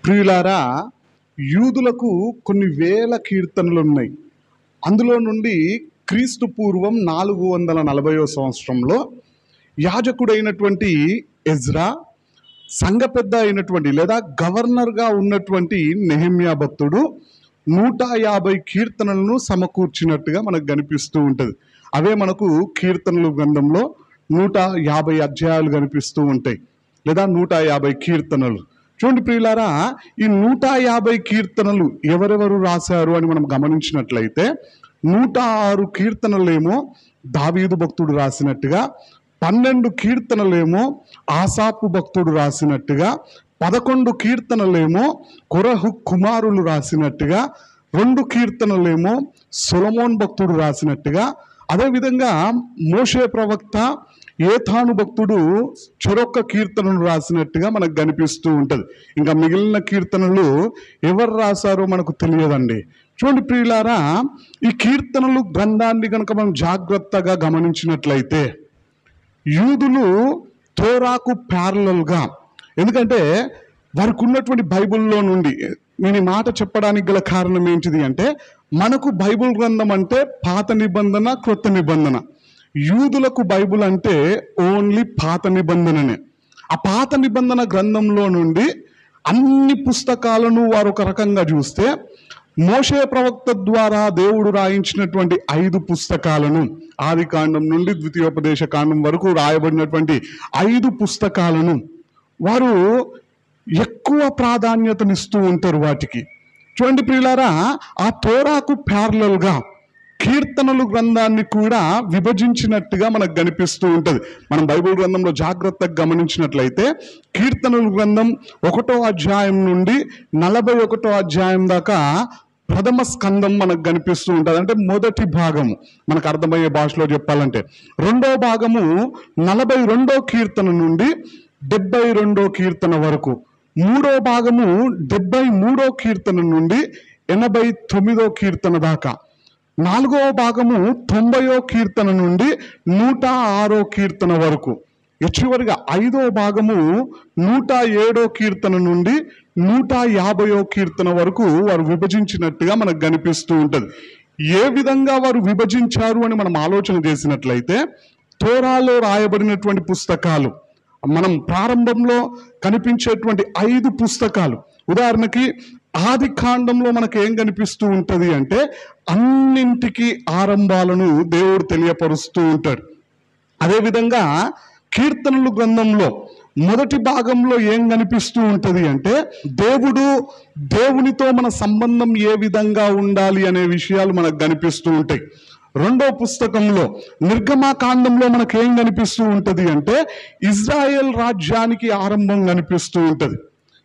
ప్రియులారా, యూదులకు కొన్ని వేల కీర్తనలు ఉన్నాయి. అందులో నుండి క్రీస్తు పూర్వం 440వ సంవత్సరంలో యాజకుడైనటువంటి ఎజ్రా, సంఘ పెద్ద అయినటువంటి లేదా గవర్నర్గా ఉన్నటువంటి నెహెమ్యా భక్తుడు 150 కీర్తనలను సమకూర్చినట్టుగా మనకు కనిపిస్తూ ఉంటుంది. అవే మనకు కీర్తనలు గ్రంథంలో 150 అధ్యాయాలు కనిపిస్తూ ఉంటాయి, లేదా 150 కీర్తనలు. చూడండి ప్రియులారా, ఈ 150 కీర్తనలు ఎవరెవరు రాశారు అని మనం గమనించినట్లయితే 106 కీర్తనలేమో దావీదు భక్తుడు రాసినట్టుగా, 12 కీర్తనలేమో ఆసాపు భక్తుడు రాసినట్టుగా, 11 కీర్తనలేమో కొరహు కుమారులు రాసినట్టుగా, 2 కీర్తనలేమో సొలొమోన్ భక్తుడు రాసినట్టుగా, అదేవిధంగా మోషే ప్రవక్త ఏతాను భక్తుడు చెరొక్క కీర్తనలు రాసినట్టుగా మనకు కనిపిస్తూ ఉంటుంది. ఇంకా మిగిలిన కీర్తనలు ఎవరు రాశారో మనకు తెలియదండి. చూడండి ప్రియులారా, ఈ కీర్తనలు గ్రంథాన్ని కనుక మనం జాగ్రత్తగా గమనించినట్లయితే యూదులు తోరాకు ప్యారలల్గా, ఎందుకంటే వారికి ఉన్నటువంటి బైబిల్లో నుండి, నేను ఈ మాట చెప్పడానికి గల కారణం ఏంటిది అంటే, మనకు బైబిల్ గ్రంథం అంటే పాత నిబంధన, క్రొత్త నిబంధన. యూదులకు బైబిల్ అంటే ఓన్లీ పాత నిబంధననే. ఆ పాత నిబంధన గ్రంథంలో నుండి అన్ని పుస్తకాలను వారు ఒక రకంగా చూస్తే, మోషే ప్రవక్త ద్వారా దేవుడు రాయించినటువంటి 5 పుస్తకాలను, ఆది కాండం నుండి ద్వితీయోపదేశ కాండం వరకు రాయబడినటువంటి 5 పుస్తకాలను వారు ఎక్కువ ప్రాధాన్యతనిస్తూ ఉంటారు వాటికి. చూడండి ప్రియులారా, ఆ తోరాకు ప్యారలల్గా కీర్తనలు గ్రంథాన్ని కూడా విభజించినట్టుగా మనకు కనిపిస్తూ ఉంటుంది. మనం బైబిల్ గ్రంథంలో జాగ్రత్తగా గమనించినట్లయితే కీర్తనలు గ్రంథం 1వ అధ్యాయం నుండి 41వ అధ్యాయం దాకా ప్రథమ స్కందం మనకు కనిపిస్తూ ఉంటుంది. అంటే మొదటి భాగము, మనకు అర్థమయ్యే భాషలో చెప్పాలంటే. 2వ భాగము 42వ కీర్తన నుండి 72వ కీర్తన వరకు. 3వ భాగము 73వ కీర్తన నుండి 89వ కీర్తన దాకా. 4వ భాగము 90వ కీర్తన నుండి 106వ కీర్తన వరకు. చివరిగా 5వ భాగము 107వ కీర్తన నుండి 150వ కీర్తన వరకు వారు విభజించినట్టుగా మనకు కనిపిస్తూ ఉంటుంది. ఏ విధంగా వారు విభజించారు అని మనం ఆలోచన చేసినట్లయితే, తోరాలో రాయబడినటువంటి పుస్తకాలు, మనం ప్రారంభంలో కనిపించేటువంటి 5 పుస్తకాలు, ఉదాహరణకి ఆది కాండంలో మనకు ఏం కనిపిస్తూ ఉంటుంది అంటే, అన్నింటికి ఆరంభాలను దేవుడు తెలియపరుస్తూ ఉంటాడు. అదేవిధంగా కీర్తనలు గ్రంథంలో మొదటి భాగంలో ఏం కనిపిస్తూ ఉంటుంది అంటే, దేవునితో మన సంబంధం ఏ విధంగా ఉండాలి అనే విషయాలు మనకు కనిపిస్తూ ఉంటాయి. 2వ పుస్తకంలో నిర్గమాకాండంలో మనకు ఏం కనిపిస్తూ ఉంటుంది అంటే, ఇజ్రాయెల్ రాజ్యానికి ఆరంభం కనిపిస్తూ ఉంటుంది.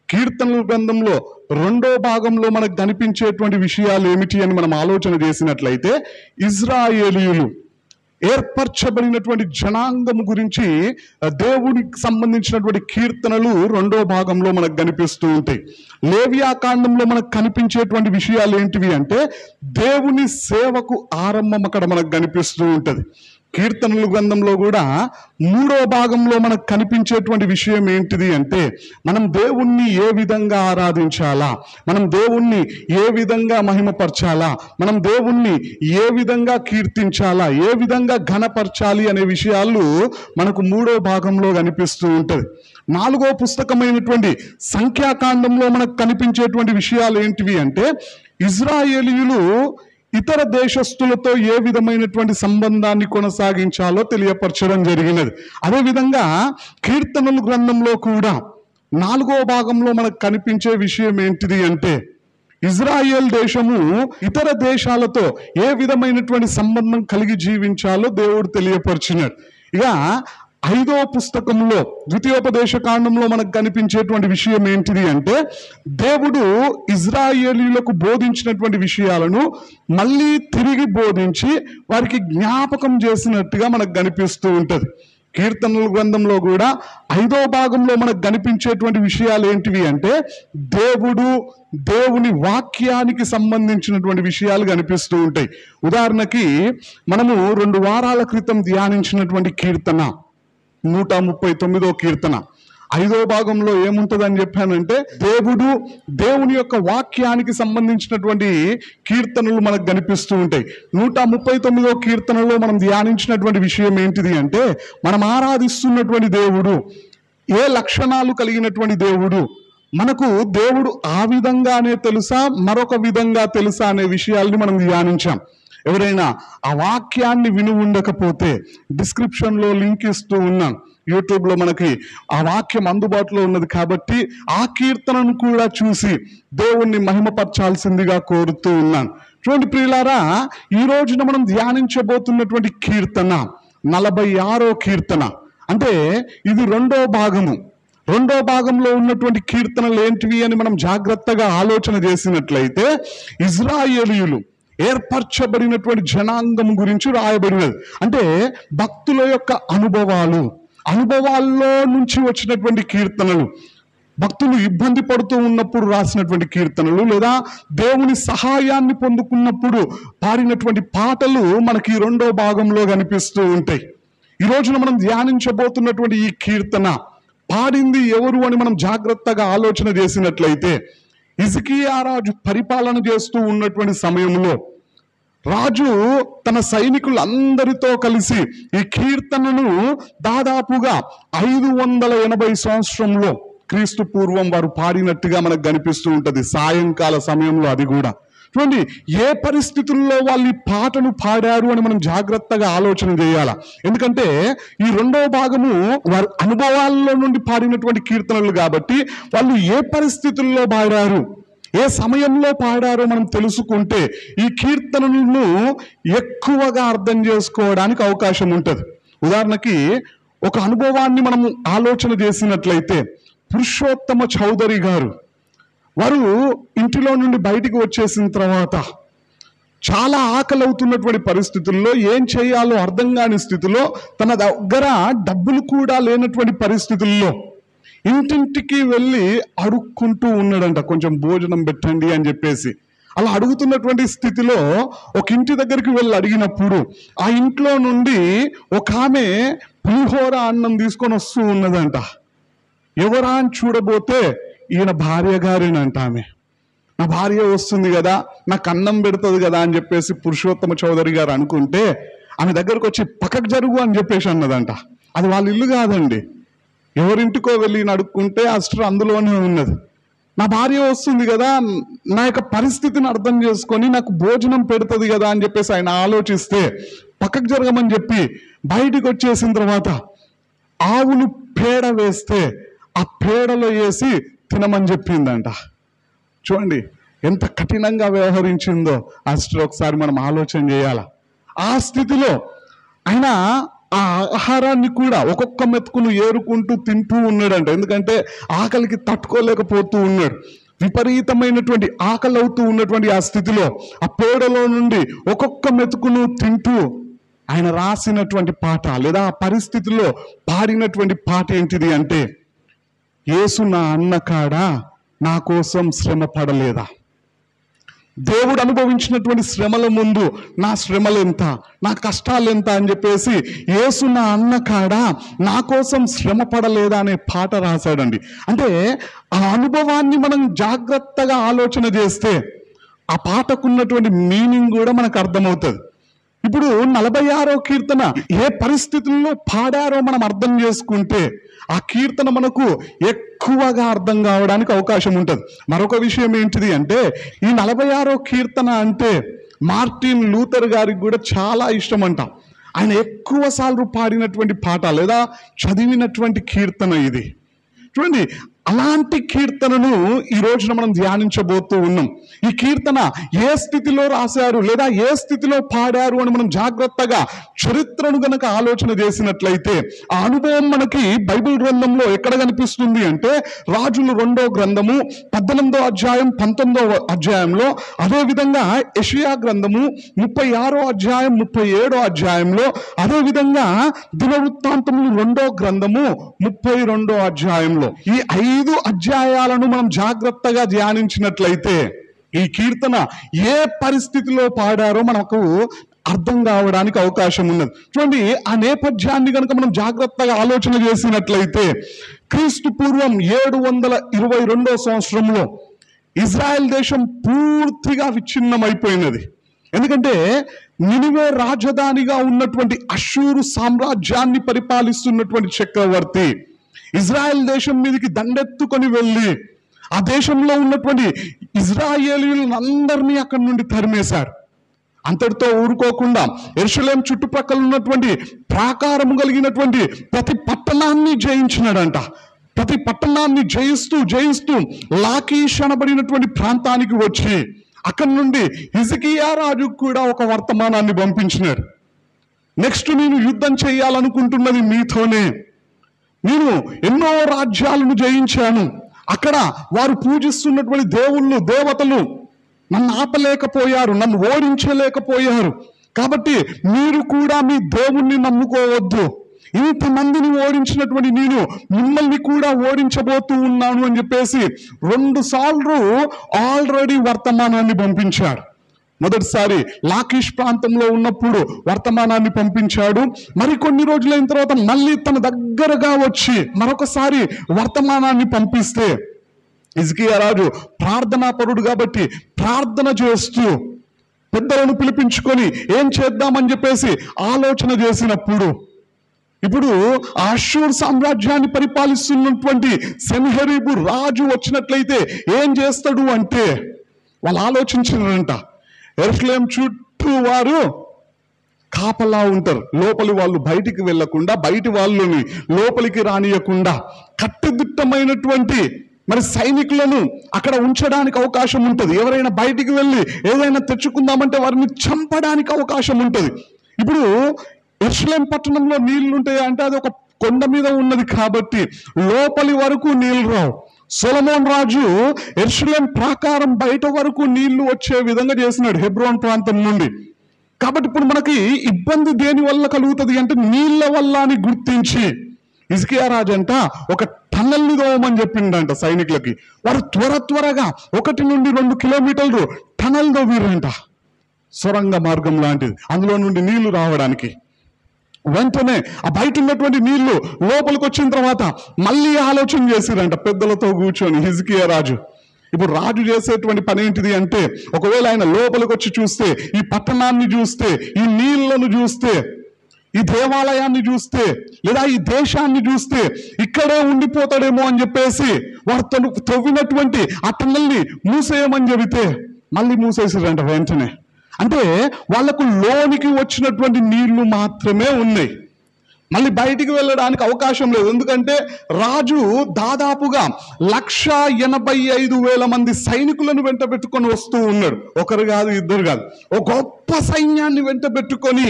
కీర్తనల గ్రంథంలో 2వ భాగంలో మనకు కనిపించేటువంటి విషయాలు ఏమిటి అని మనం ఆలోచన చేసినట్లయితే, ఇజ్రాయేలీయులు ఏర్పరచబడినటువంటి జనాంగం గురించి దేవునికి సంబంధించినటువంటి కీర్తనలు 2వ భాగంలో మనకు కనిపిస్తూ ఉంటాయి. లేవియాకాండంలో మనకు కనిపించేటువంటి విషయాలు ఏంటివి అంటే, దేవుని సేవకు ఆరంభం అక్కడ మనకు కనిపిస్తూ ఉంటుంది. కీర్తనల గ్రంథంలో కూడా 3వ భాగంలో మనకు కనిపించేటువంటి విషయం ఏంటిది అంటే, మనం దేవుణ్ణి ఏ విధంగా ఆరాధించాలా, మనం దేవుణ్ణి ఏ విధంగా మహిమపరచాలా, మనం దేవుణ్ణి ఏ విధంగా కీర్తించాలా, ఏ విధంగా ఘనపరచాలి అనే విషయాలు మనకు 3వ భాగంలో కనిపిస్తూ ఉంటుంది. 4వ పుస్తకమైనటువంటి సంఖ్యాకాండంలో మనకు కనిపించేటువంటి విషయాలు ఏంటివి అంటే, ఇజ్రాయేలీయులు ఇతర దేశస్తులతో ఏ విధమైనటువంటి సంబంధాన్ని కొనసాగించాలో తెలియపరచడం జరిగినది. అదేవిధంగా కీర్తనల గ్రంథంలో కూడా 4వ భాగంలో మనకు కనిపించే విషయం ఏంటిది అంటే, ఇజ్రాయేల్ దేశము ఇతర దేశాలతో ఏ విధమైనటువంటి సంబంధం కలిగి జీవించాలో దేవుడు తెలియపరిచినాడు. ఇక 5వ పుస్తకంలో ద్వితీయోపదేశ కాండంలో మనకు కనిపించేటువంటి విషయం ఏంటిది అంటే, దేవుడు ఇజ్రాయేలీయులకు బోధించినటువంటి విషయాలను మళ్ళీ తిరిగి బోధించి వారికి జ్ఞాపకం చేసినట్టుగా మనకు కనిపిస్తూ ఉంటుంది. కీర్తనల గ్రంథంలో కూడా 5వ భాగంలో మనకు కనిపించేటువంటి విషయాలు ఏంటివి అంటే, దేవుని వాక్యానికి సంబంధించినటువంటి విషయాలు కనిపిస్తూ ఉంటాయి. ఉదాహరణకి మనము 2 వారాల క్రితం ధ్యానించినటువంటి కీర్తన 139వ కీర్తన, 5వ భాగంలో ఏముంటుందని చెప్పానంటే దేవుని యొక్క వాక్యానికి సంబంధించినటువంటి కీర్తనలు మనకు కనిపిస్తూ ఉంటాయి. 139వ కీర్తనలో మనం ధ్యానించినటువంటి విషయం ఏంటిది అంటే, మనం ఆరాధిస్తున్నటువంటి దేవుడు ఏ లక్షణాలు కలిగినటువంటి దేవుడు, మనకు దేవుడు ఆ విధంగానే తెలుసా మరొక విధంగా తెలుసా అనే విషయాల్ని మనం ధ్యానించాం. ఎవరైనా ఆ వాక్యాన్ని విని ఉండకపోతే డిస్క్రిప్షన్లో లింక్ ఇస్తూ ఉన్నాను. యూట్యూబ్లో మనకి ఆ వాక్యం అందుబాటులో ఉన్నది కాబట్టి ఆ కీర్తనను కూడా చూసి దేవుణ్ణి మహిమపరచాల్సిందిగా కోరుతూ ఉన్నాను. చూడండి ప్రియులారా, ఈ రోజున మనం ధ్యానించబోతున్నటువంటి కీర్తన 46వ కీర్తన. అంటే ఇది రెండో భాగంలో ఉన్నటువంటి కీర్తనలు ఏంటివి అని మనం జాగ్రత్తగా ఆలోచన చేసినట్లయితే, ఇజ్రాయేలీయులు ఏర్పరచబడినటువంటి జనాంగం గురించి రాయబడినది. అంటే భక్తుల యొక్క అనుభవాల్లో నుంచి వచ్చినటువంటి కీర్తనలు, భక్తులు ఇబ్బంది పడుతూ ఉన్నప్పుడు రాసినటువంటి కీర్తనలు, లేదా దేవుని సహాయాన్ని పొందుకున్నప్పుడు పాడినటువంటి పాటలు మనకి రెండో భాగంలో కనిపిస్తూ ఉంటాయి. ఈ రోజున మనం ధ్యానించబోతున్నటువంటి ఈ కీర్తన పాడింది ఎవరు అని మనం జాగ్రత్తగా ఆలోచన చేసినట్లయితే, హిజ్కియా రాజు పరిపాలన చేస్తూ ఉన్నటువంటి సమయంలో రాజు తన సైనికులందరితో కలిసి ఈ కీర్తనను దాదాపుగా 580 సంవత్సరంలో క్రీస్తు పూర్వం వారు పాడినట్టుగా మనకు కనిపిస్తూ ఉంటది. సాయంకాల సమయంలో అది కూడా. చూడండి, ఏ పరిస్థితుల్లో వాళ్ళు ఈ పాటను పాడారు అని మనం జాగ్రత్తగా ఆలోచన చేయాల. ఎందుకంటే ఈ రెండవ భాగము వారి అనుభవాల్లో నుండి పాడినటువంటి కీర్తనలు కాబట్టి వాళ్ళు ఏ పరిస్థితుల్లో పాడారు, ఏ సమయంలో పాడారో మనం తెలుసుకుంటే ఈ కీర్తనలను ఎక్కువగా అర్థం చేసుకోవడానికి అవకాశం ఉంటుంది. ఉదాహరణకి ఒక అనుభవాన్ని మనం ఆలోచన చేసినట్లయితే, పురుషోత్తమ చౌదరి గారు వారు ఇంటిలో నుండి బయటికి వచ్చేసిన తర్వాత చాలా ఆకలి అవుతున్నటువంటి పరిస్థితుల్లో, ఏం చేయాలో అర్థం కాని స్థితిలో, తన దగ్గర డబ్బులు కూడా లేనటువంటి పరిస్థితుల్లో ఇంటింటికి వెళ్ళి అడుక్కుంటూ ఉన్నాడంట, కొంచెం భోజనం పెట్టండి అని చెప్పేసి. అలా అడుగుతున్నటువంటి స్థితిలో ఒక ఇంటి దగ్గరికి వెళ్ళి అడిగినప్పుడు ఆ ఇంట్లో నుండి ఒక ఆమె పులిహోర అన్నం తీసుకొని వస్తూ ఉన్నదంట. ఎవరా అని చూడబోతే ఈయన భార్య గారేనంట. ఆమె, నా భార్య వస్తుంది కదా, నాకు అన్నం పెడుతుంది కదా అని చెప్పేసి పురుషోత్తమ చౌదరి గారు అనుకుంటే, ఆమె దగ్గరకు వచ్చి పక్కకు జరుగు అని చెప్పేసి అన్నదంట. అది వాళ్ళ ఇల్లు కాదండి, ఎవరింటికో వెళ్ళి అడుక్కుంటే అస్టర్ అందులోనే ఉన్నది. నా భార్య వస్తుంది కదా, నా యొక్క పరిస్థితిని అర్థం చేసుకొని నాకు భోజనం పెడుతుంది కదా అని చెప్పేసి ఆయన ఆలోచిస్తే పక్కకు జరగమని చెప్పి బయటికి వచ్చేసిన తర్వాత ఆవులు పేడ వేస్తే ఆ పేడలో వేసి తినమని చెప్పిందంట. చూడండి ఎంత కఠినంగా వ్యవహరించిందో అస్టర్, ఒకసారి మనం ఆలోచన చేయాల. ఆ స్థితిలో ఆయన ఆ ఆహారాన్ని కూడా ఒక్కొక్క మెతుకును ఏరుకుంటూ తింటూ ఉన్నాడంట. ఎందుకంటే ఆకలికి తట్టుకోలేకపోతూ ఉన్నాడు. విపరీతమైనటువంటి ఆకలి అవుతూ ఉన్నటువంటి ఆ స్థితిలో ఆ పేడలో నుండి ఒక్కొక్క మెతుకును తింటూ ఆయన రాసినటువంటి పాట, లేదా ఆ పరిస్థితిలో పాడినటువంటి పాట ఏంటిది అంటే, యేసు నా అన్న కాడ నా కోసం శ్రమ పడలేదా? దేవుడు అనుభవించినటువంటి శ్రమల ముందు నా శ్రమలు ఎంత, నా కష్టాలు ఎంత అని చెప్పేసి యేసు నా అన్న కాడ నా కోసం శ్రమ పడలేదా అనే పాట రాశాడండి. అంటే ఆ అనుభవాన్ని మనం జాగ్రత్తగా ఆలోచన చేస్తే ఆ పాటకున్నటువంటి మీనింగ్ కూడా మనకు అర్థమవుతుంది. ఇప్పుడు 46వ కీర్తన ఏ పరిస్థితుల్లో పాడారో మనం అర్థం చేసుకుంటే ఆ కీర్తన మనకు ఎక్కువగా అర్థం కావడానికి అవకాశం ఉంటుంది. మరొక విషయం ఏంటిది అంటే, ఈ 46వ కీర్తన అంటే మార్టిన్ లూథర్ గారికి కూడా చాలా ఇష్టం అంట. ఆయన ఎక్కువ సార్లు పాడినటువంటి పాట లేదా చదివినటువంటి కీర్తన ఇది. చూడండి, అలాంటి కీర్తనను ఈ రోజున మనం ధ్యానించబోతూ ఉన్నాం. ఈ కీర్తన ఏ స్థితిలో రాశారు లేదా ఏ స్థితిలో పాడారు అని మనం జాగ్రత్తగా చరిత్రను గనక ఆలోచన చేసినట్లయితే ఆ అనుభవం మనకి బైబిల్ గ్రంథంలో ఎక్కడ కనిపిస్తుంది అంటే, రాజులు 2వ గ్రంథము 18వ అధ్యాయం 19వ అధ్యాయంలో, అదేవిధంగా యెషయా గ్రంథము 36వ అధ్యాయం 37వ అధ్యాయంలో, అదేవిధంగా దినవృత్తాంతములు 2వ గ్రంథము 32వ అధ్యాయంలో, ఈ 5 అధ్యాయాలను మనం జాగ్రత్తగా ధ్యానించినట్లయితే ఈ కీర్తన ఏ పరిస్థితిలో పాడారో మనకు అర్థం కావడానికి అవకాశం ఉన్నది. చూడండి, ఆ నేపథ్యాన్ని కనుక మనం జాగ్రత్తగా ఆలోచన చేసినట్లయితే క్రీస్తు పూర్వం 722 సంవత్సరంలో ఇజ్రాయెల్ దేశం పూర్తిగా విచ్ఛిన్నమైపోయినది. ఎందుకంటే నినివే రాజధానిగా ఉన్నటువంటి అష్షూరు సామ్రాజ్యాన్ని పరిపాలిస్తున్నటువంటి చక్రవర్తి ఇజ్రాయెల్ దేశం మీదకి దండెత్తుకొని వెళ్ళి ఆ దేశంలో ఉన్నటువంటి ఇజ్రాయేలీలందరినీ అక్కడి నుండి తరిమేశాడు. అంతటితో ఊరుకోకుండా యెరూషలేం చుట్టుప్రక్కల ఉన్నటువంటి ప్రాకారము కలిగినటువంటి ప్రతి పట్టణాన్ని జయించినాడంట. ప్రతి పట్టణాన్ని జయిస్తూ లాకీష్ అనబడినటువంటి ప్రాంతానికి వచ్చి అక్కడి నుండి హిజ్కియా రాజు కూడా ఒక వర్తమానాన్ని పంపించినాడు. నెక్స్ట్ నేను యుద్ధం చేయాలనుకుంటున్నది మీతోనే. నేను ఎన్నో రాజ్యాలను జయించాను. అక్కడ వారు పూజిస్తున్నటువంటి దేవుళ్ళు దేవతలు నన్ను ఆపలేకపోయారు, నన్ను ఓడించలేకపోయారు. కాబట్టి మీరు కూడా మీ దేవుణ్ణి నమ్ముకోవద్దు. ఇంతమందిని ఓడించినటువంటి నేను మిమ్మల్ని కూడా ఓడించబోతూ ఉన్నాను అని చెప్పేసి 2 సార్లు ఆల్రెడీ వర్తమానాన్ని పంపించాడు. మొదటిసారి లాకీష్ ప్రాంతంలో ఉన్నప్పుడు వర్తమానాన్ని పంపించాడు. మరికొన్ని రోజులైన తర్వాత మళ్ళీ తన దగ్గరగా వచ్చి మరొకసారి వర్తమానాన్ని పంపిస్తే హిజ్కియా రాజు ప్రార్థనాపరుడు కాబట్టి ప్రార్థన చేస్తూ పెద్దలను పిలిపించుకొని ఏం చేద్దామని చెప్పేసి ఆలోచన చేసినప్పుడు ఇప్పుడు అష్షూర్ సామ్రాజ్యాన్ని పరిపాలిస్తున్నటువంటి సెన్హెరీబు రాజు వచ్చినట్లయితే ఏం చేస్తాడు అంటే వాళ్ళు ఆలోచించినారంట. యెరూషలేం చుట్టూ వారు కాపలా ఉంటారు. లోపలి వాళ్ళు బయటికి వెళ్లకుండా, బయటి వాళ్ళని లోపలికి రానియకుండా కట్టుదిట్టమైనటువంటి మరి సైనికులను అక్కడ ఉంచడానికి అవకాశం ఉంటుంది. ఎవరైనా బయటికి వెళ్ళి ఏదైనా తెచ్చుకుందామంటే వారిని చంపడానికి అవకాశం ఉంటుంది. ఇప్పుడు యెరూషలేం పట్టణంలో నీళ్లు ఉంటాయి అంటే అది ఒక కొండ మీద ఉన్నది కాబట్టి లోపలి వరకు నీళ్లు రావు. సొలొమోన్ రాజు యెరూషలేం ప్రాకారం బయట వరకు నీళ్లు వచ్చే విధంగా చేసినాడు హెబ్రోన్ ప్రాంతం నుండి. కాబట్టి ఇప్పుడు మనకి ఇబ్బంది దేని వల్ల కలుగుతుంది అంటే నీళ్ల వల్ల అని గుర్తించి హిజ్కియా రాజు అంట ఒక టన్నల్ని దోవమని చెప్పిండంట సైనికులకి. వారు త్వరగా 1 నుండి 2 కిలోమీటర్లు టనల్ దోవిరంట, సొరంగ మార్గం లాంటిది, అందులో నుండి నీళ్లు రావడానికి. వెంటనే ఆ బయట ఉన్నటువంటి నీళ్లు లోపలికి వచ్చిన తర్వాత మళ్ళీ ఆలోచన చేసిరంట పెద్దలతో కూర్చొని హిజ్కియా రాజు. ఇప్పుడు రాజు చేసేటువంటి పని ఏంటిది అంటే ఒకవేళ ఆయన లోపలికి వచ్చి చూస్తే, ఈ పట్టణాన్ని చూస్తే, ఈ నీళ్లను చూస్తే, ఈ దేవాలయాన్ని చూస్తే, లేదా ఈ దేశాన్ని చూస్తే ఇక్కడే ఉండిపోతాడేమో అని చెప్పేసి వారు తవ్వినటువంటి ఆ టన్నల్ని మూసేయమని చెబితే మళ్ళీ మూసేసిరంట వెంటనే. అంటే వాళ్లకు లోనికి వచ్చినటువంటి నీళ్లు మాత్రమే ఉన్నాయి, మళ్ళీ బయటికి వెళ్ళడానికి అవకాశం లేదు. ఎందుకంటే రాజు దాదాపుగా 185,000 మంది సైనికులను వెంట పెట్టుకొని వస్తూ ఉన్నాడు. ఒకరు కాదు, ఇద్దరు కాదు, ఒక గొప్ప సైన్యాన్ని వెంట పెట్టుకొని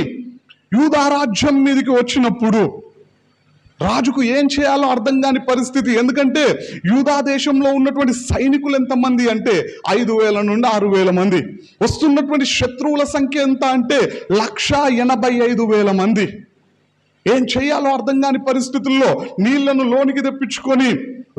యూదా రాజ్యం మీదకి వచ్చినప్పుడు రాజుకు ఏం చేయాలో అర్థం కాని పరిస్థితి. ఎందుకంటే యూదా దేశంలో ఉన్నటువంటి సైనికులు ఎంతమంది అంటే 5,000 నుండి 6,000 మంది. వస్తున్నటువంటి శత్రువుల సంఖ్య ఎంత అంటే 185,000 మంది. ఏం చేయాలో అర్థం కాని పరిస్థితుల్లో నీళ్లను లోనికి తెప్పించుకొని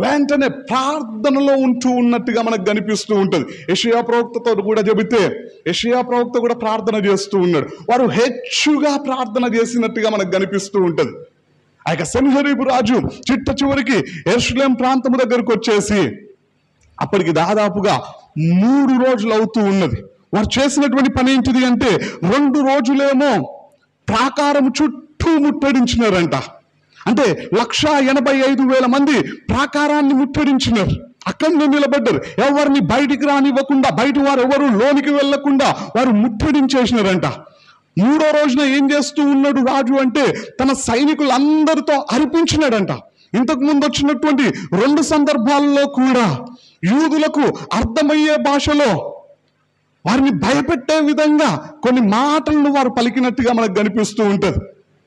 వెంటనే ప్రార్థనలో ఉంటూ ఉన్నట్టుగా మనకు కనిపిస్తూ ఉంటుంది. యెషయా ప్రవక్తతో కూడా చెబితే యెషయా ప్రవక్త కూడా ప్రార్థన చేస్తూ ఉన్నాడు. వారు హెచ్చుగా ప్రార్థన చేసినట్టుగా మనకు కనిపిస్తూ ఉంటుంది. ఆ యొక్క సెన్హెరీబు రాజు చిట్ట చివరికి యెరూషలేం ప్రాంతము దగ్గరకు వచ్చేసి అప్పటికి దాదాపుగా 3 రోజులు అవుతూ ఉన్నది. వారు చేసినటువంటి పని ఏంటిది అంటే 2 రోజులేమో ప్రాకారం చుట్టూ ముట్టడించినారంట. అంటే 185,000 మంది ప్రాకారాన్ని ముట్టడించినారు. అక్కడనే నిలబడ్డారు. ఎవరిని బయటికి రానివ్వకుండా, బయట వారు ఎవరు లోనికి వెళ్లకుండా వారు ముట్టడించేసినారంట. 3వ రోజున ఏం చేస్తూ ఉన్నాడు రాజు అంటే తన సైనికులందరితో అర్పించినాడంట. ఇంతకు ముందు వచ్చినటువంటి 2 సందర్భాల్లో కూడా యూదులకు అర్థమయ్యే భాషలో వారిని భయపెట్టే విధంగా కొన్ని మాటలను వారు పలికినట్టుగా మనకు కనిపిస్తూ ఉంటుంది.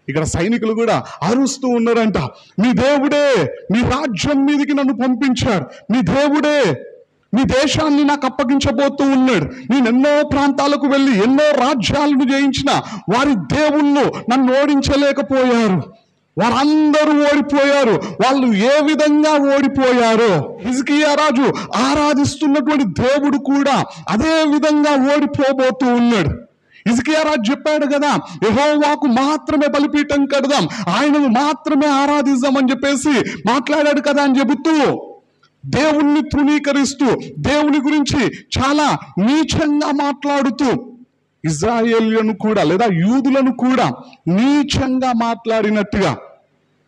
ఇక్కడ సైనికులు కూడా అరుస్తూ ఉన్నారంట, మీ దేవుడే మీ రాజ్యం మీదకి నన్ను పంపించాడు, మీ దేవుడే మీ దేశాన్ని నాకు అప్పగించబోతూ ఉన్నాడు. నేను ఎన్నో ప్రాంతాలకు వెళ్ళి ఎన్నో రాజ్యాలను జయించిన వారి దేవుళ్ళు నన్ను ఓడించలేకపోయారు, వారందరూ ఓడిపోయారు. వాళ్ళు ఏ విధంగా ఓడిపోయారో హిజ్కియా రాజు ఆరాధిస్తున్నటువంటి దేవుడు కూడా అదే విధంగా ఓడిపోబోతూ ఉన్నాడు. హిజ్కియా రాజు చెప్పాడు కదా, యెహోవాకు మాత్రమే బలిపీఠం కడదాం, ఆయనను మాత్రమే ఆరాధిద్దాం అని చెప్పేసి మాట్లాడాడు కదా అని చెబుతూ దేవుణ్ణి తృణీకరిస్తూ దేవుని గురించి చాలా నీచంగా మాట్లాడుతూ ఇజ్రాయేలులను కూడా లేదా యూదులను కూడా నీచంగా మాట్లాడినట్టుగా,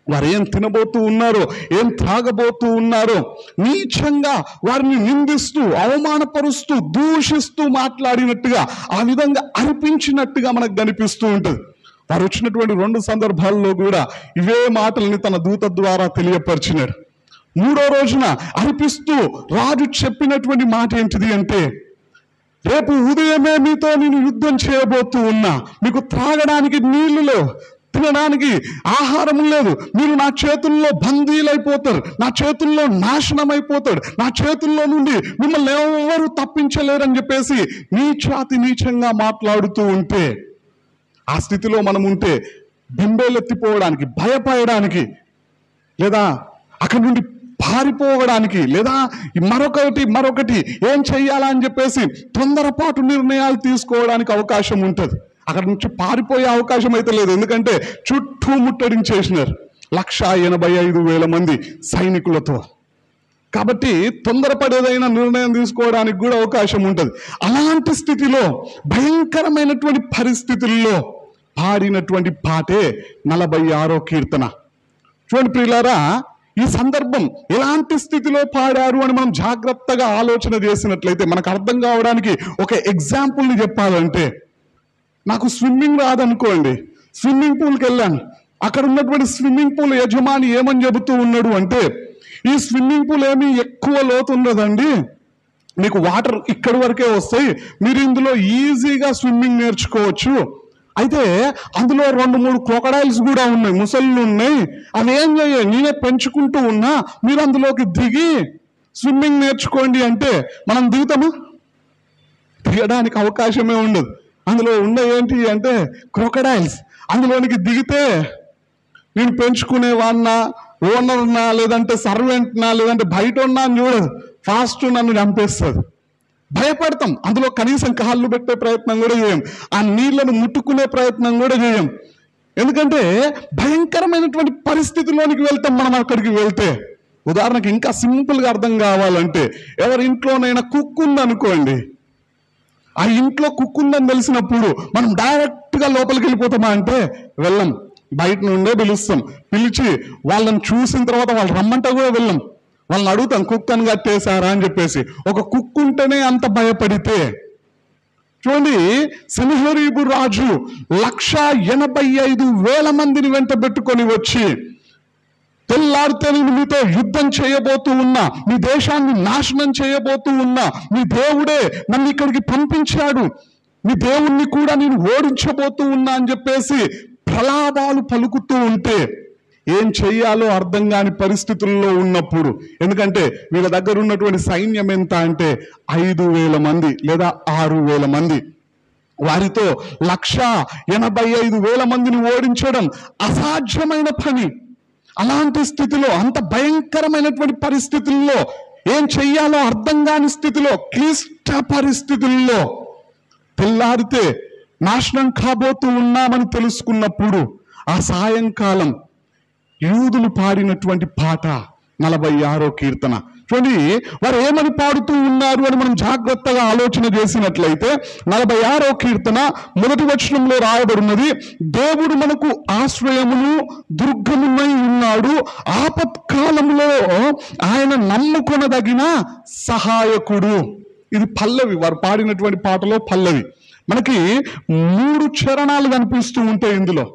వారు ఏం తినబోతూ ఉన్నారో, ఏం త్రాగబోతూ ఉన్నారో నీచంగా వారిని నిందిస్తూ, అవమానపరుస్తూ, దూషిస్తూ మాట్లాడినట్టుగా, ఆ విధంగా అర్పించినట్టుగా మనకు కనిపిస్తూ ఉంటుంది. వారు వచ్చినటువంటి 2 సందర్భాల్లో కూడా ఇవే మాటల్ని తన దూత ద్వారా తెలియపరిచినాడు. 3వ రోజున అర్పిస్తూ రాజు చెప్పినటువంటి మాట ఏంటిది అంటే, రేపు ఉదయమే మీతో నేను యుద్ధం చేయబోతూ ఉన్నా, మీకు త్రాగడానికి నీళ్లు లేవు, తినడానికి ఆహారం లేదు, మీరు నా చేతుల్లో బందీలైపోతారు, నా చేతుల్లో నాశనం అయిపోతాడు, నా చేతుల్లో నుండి మిమ్మల్ని ఎవరు తప్పించలేరని చెప్పేసి నీచంగా మాట్లాడుతూ ఉంటే, ఆ స్థితిలో మనం ఉంటే బెంబేలెత్తిపోవడానికి, భయపడడానికి, లేదా అక్కడి నుండి పారిపోవడానికి, లేదా మరొకటి ఏం చెయ్యాలా అని చెప్పేసి తొందరపాటు నిర్ణయాలు తీసుకోవడానికి అవకాశం ఉంటుంది. అక్కడ నుంచి పారిపోయే అవకాశం అయితే లేదు, ఎందుకంటే చుట్టూ ముట్టడించేసినారు 185,000 మంది సైనికులతో. కాబట్టి తొందరపడేదైనా నిర్ణయం తీసుకోవడానికి కూడా అవకాశం ఉంటుంది. అలాంటి స్థితిలో, భయంకరమైనటువంటి పరిస్థితుల్లో పాడినటువంటి పాటే 46వ కీర్తన. చూడండి ప్రియులారా, ఈ సందర్భం ఎలాంటి స్థితిలో పాడారు అని మనం జాగ్రత్తగా ఆలోచన చేసినట్లయితే మనకు అర్థం కావడానికి ఒక ఎగ్జాంపుల్ని చెప్పాలంటే, నాకు స్విమ్మింగ్ రాదనుకోండి, స్విమ్మింగ్ పూల్కి వెళ్ళాను. అక్కడ ఉన్నటువంటి స్విమ్మింగ్ పూల్ యజమాని ఏమని చెబుతూ ఉన్నాడు అంటే, ఈ స్విమ్మింగ్ పూల్ ఏమీ ఎక్కువ లోతు ఉండదండి, మీకు వాటర్ ఇక్కడి వరకే వస్తాయి, మీరు ఇందులో ఈజీగా స్విమ్మింగ్ నేర్చుకోవచ్చు. అయితే అందులో 2-3 క్రొకడైల్స్ కూడా ఉన్నాయి, ముసళ్ళు ఉన్నాయి, అవి ఏం చేయాలి, నేనే పెంచుకుంటూ ఉన్నా, మీరు అందులోకి దిగి స్విమ్మింగ్ నేర్చుకోండి అంటే మనం దిగుతాము? దిగడానికి అవకాశమే ఉండదు. అందులో ఉండే ఏంటి అంటే క్రొకడైల్స్. అందులోనికి దిగితే నేను పెంచుకునేవాడినా, ఓనర్నా, లేదంటే సర్వెంట్నా, లేదంటే బయట ఉన్నా అని చూడదు, ఫాస్ట్ నన్ను చంపేస్తుంది. భయపడతాం, అందులో కనీసం కాళ్ళు పెట్టే ప్రయత్నం కూడా చేయం, ఆ నీళ్లను ముట్టుకునే ప్రయత్నం కూడా చేయం. ఎందుకంటే భయంకరమైనటువంటి పరిస్థితిలోనికి వెళ్తాం మనం అక్కడికి వెళ్తే. ఉదాహరణకి ఇంకా సింపుల్గా అర్థం కావాలంటే, ఎవరి ఇంట్లోనైనా కుక్ ఉందనుకోండి, ఆ ఇంట్లో కుక్ ఉందని తెలిసినప్పుడు మనం డైరెక్ట్గా లోపలికి వెళ్ళిపోతామా అంటే వెళ్ళం, బయట నుండే పిలుస్తాం. పిలిచి వాళ్ళని చూసిన తర్వాత వాళ్ళు రమ్మంటే కూడా వెళ్ళం, వాళ్ళని అడుగుతాం కుక్ అని కట్టేశారా అని చెప్పేసి. ఒక కుక్ ఉంటేనే అంత భయపడితే, చూడండి సెనహెరీబు రాజు 185,000 మందిని వెంట పెట్టుకొని వచ్చి, తెల్లారితే నేను మీతో యుద్ధం చేయబోతూ ఉన్నా, మీ దేశాన్ని నాశనం చేయబోతూ ఉన్నా, మీ దేవుడే నన్ను ఇక్కడికి పంపించాడు, మీ దేవుణ్ణి కూడా నేను ఓడించబోతూ ఉన్నా అని చెప్పేసి ప్రలాపాలు పలుకుతూ ఉంటే, ఏం చెయ్యాలో అర్థం కాని పరిస్థితుల్లో ఉన్నప్పుడు, ఎందుకంటే వీళ్ళ దగ్గర ఉన్నటువంటి సైన్యం ఎంత అంటే 5,000 మంది లేదా 6,000 మంది, వారితో 185,000 మందిని ఓడించడం అసాధ్యమైన పని. అలాంటి స్థితిలో, అంత భయంకరమైనటువంటి పరిస్థితుల్లో, ఏం చెయ్యాలో అర్థం కాని స్థితిలో, క్లిష్ట పరిస్థితుల్లో, తెల్లారితే నాశనం కాబోతూ ఉన్నామని తెలుసుకున్నప్పుడు, ఆ సాయంకాలం యూదులు పాడినటువంటి పాట 46వ కీర్తన. చూడండి వారు ఏమని పాడుతూ ఉన్నారు అని మనం జాగ్రత్తగా ఆలోచన చేసినట్లయితే, 46వ కీర్తన 1వ వచనంలో రాయబడినది, దేవుడు మనకు ఆశ్రయమును దుర్గమునై ఉన్నాడు, ఆపత్కాలంలో ఆయన నమ్ముకొనదగిన సహాయకుడు. ఇది పల్లవి, వారు పాడినటువంటి పాటలో పల్లవి. మనకి 3 చరణాలు కనిపిస్తూ ఉంటాయి ఇందులో.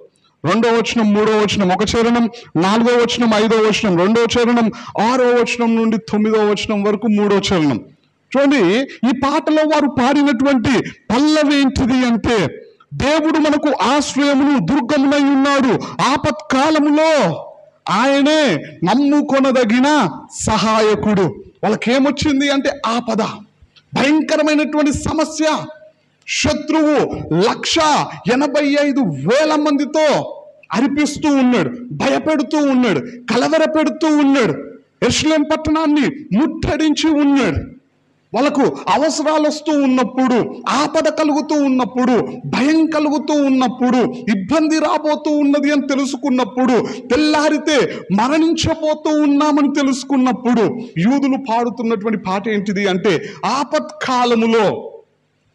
2వ వచనం, 3వ వచనం ఒక చరణం, 4వ వచనం, 5వ వచనం 2వ చరణం, 6వ వచనం నుండి 9వ వచనం వరకు 3వ చరణం. చూడండి ఈ పాటలో వారు పాడినటువంటి పల్లవి ఏంటిది అంటే, దేవుడు మనకు ఆశ్రయమును దుర్గమునై ఉన్నాడు, ఆపత్కాలములో ఆయనే నమ్ముకొనదగిన సహాయకుడు. వాళ్ళకేమొచ్చింది అంటే ఆపద, భయంకరమైనటువంటి సమస్య, శత్రువు 185,000 మందితో అరిపిస్తూ ఉన్నాడు, భయపెడుతూ ఉన్నాడు, కలవర పెడుతూ ఉన్నాడు, యెరూషలేము పట్టణాన్ని ముట్టడించి ఉన్నాడు. వాళ్ళకు అవసరాలు వస్తూ ఉన్నప్పుడు, ఆపద కలుగుతూ ఉన్నప్పుడు, భయం కలుగుతూ ఉన్నప్పుడు, ఇబ్బంది రాబోతూ ఉన్నది అని తెలుసుకున్నప్పుడు, తెల్లారితే మరణించబోతూ ఉన్నామని తెలుసుకున్నప్పుడు యూదులు పాడుతున్నటువంటి పాట ఏంటిది అంటే, ఆపత్కాలములో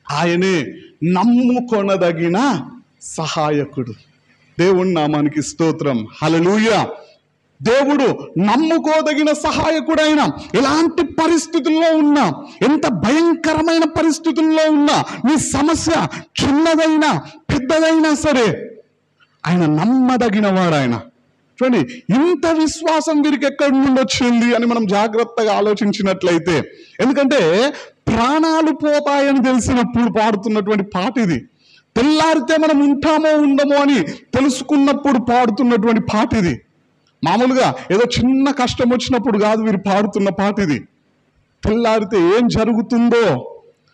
ఆయనే నమ్ముకొనదగిన సహాయకుడు. దేవుని నామానికి స్తోత్రం. హల్లెలూయా. దేవుడు నమ్ముకోదగిన సహాయకుడైన, ఎలాంటి పరిస్థితుల్లో ఉన్నా, ఎంత భయంకరమైన పరిస్థితుల్లో ఉన్నా, నీ సమస్య చిన్నదైనా పెద్దదైనా సరే ఆయన నమ్మదగిన వాడు. ఆయన చూడండి, ఇంత విశ్వాసం వీరికి ఎక్కడి నుండి వచ్చింది అని మనం జాగ్రత్తగా ఆలోచించినట్లయితే, ఎందుకంటే ప్రాణాలు పోతాయని తెలిసినప్పుడు పాడుతున్నటువంటి పాట ఇది. తెల్లారితే మనం ఉంటామో ఉండమో అని తెలుసుకున్నప్పుడు పాడుతున్నటువంటి పాట ఇది. మామూలుగా ఏదో చిన్న కష్టం వచ్చినప్పుడు కాదు వీరు పాడుతున్న పాట ఇది. తెల్లారితే ఏం జరుగుతుందో,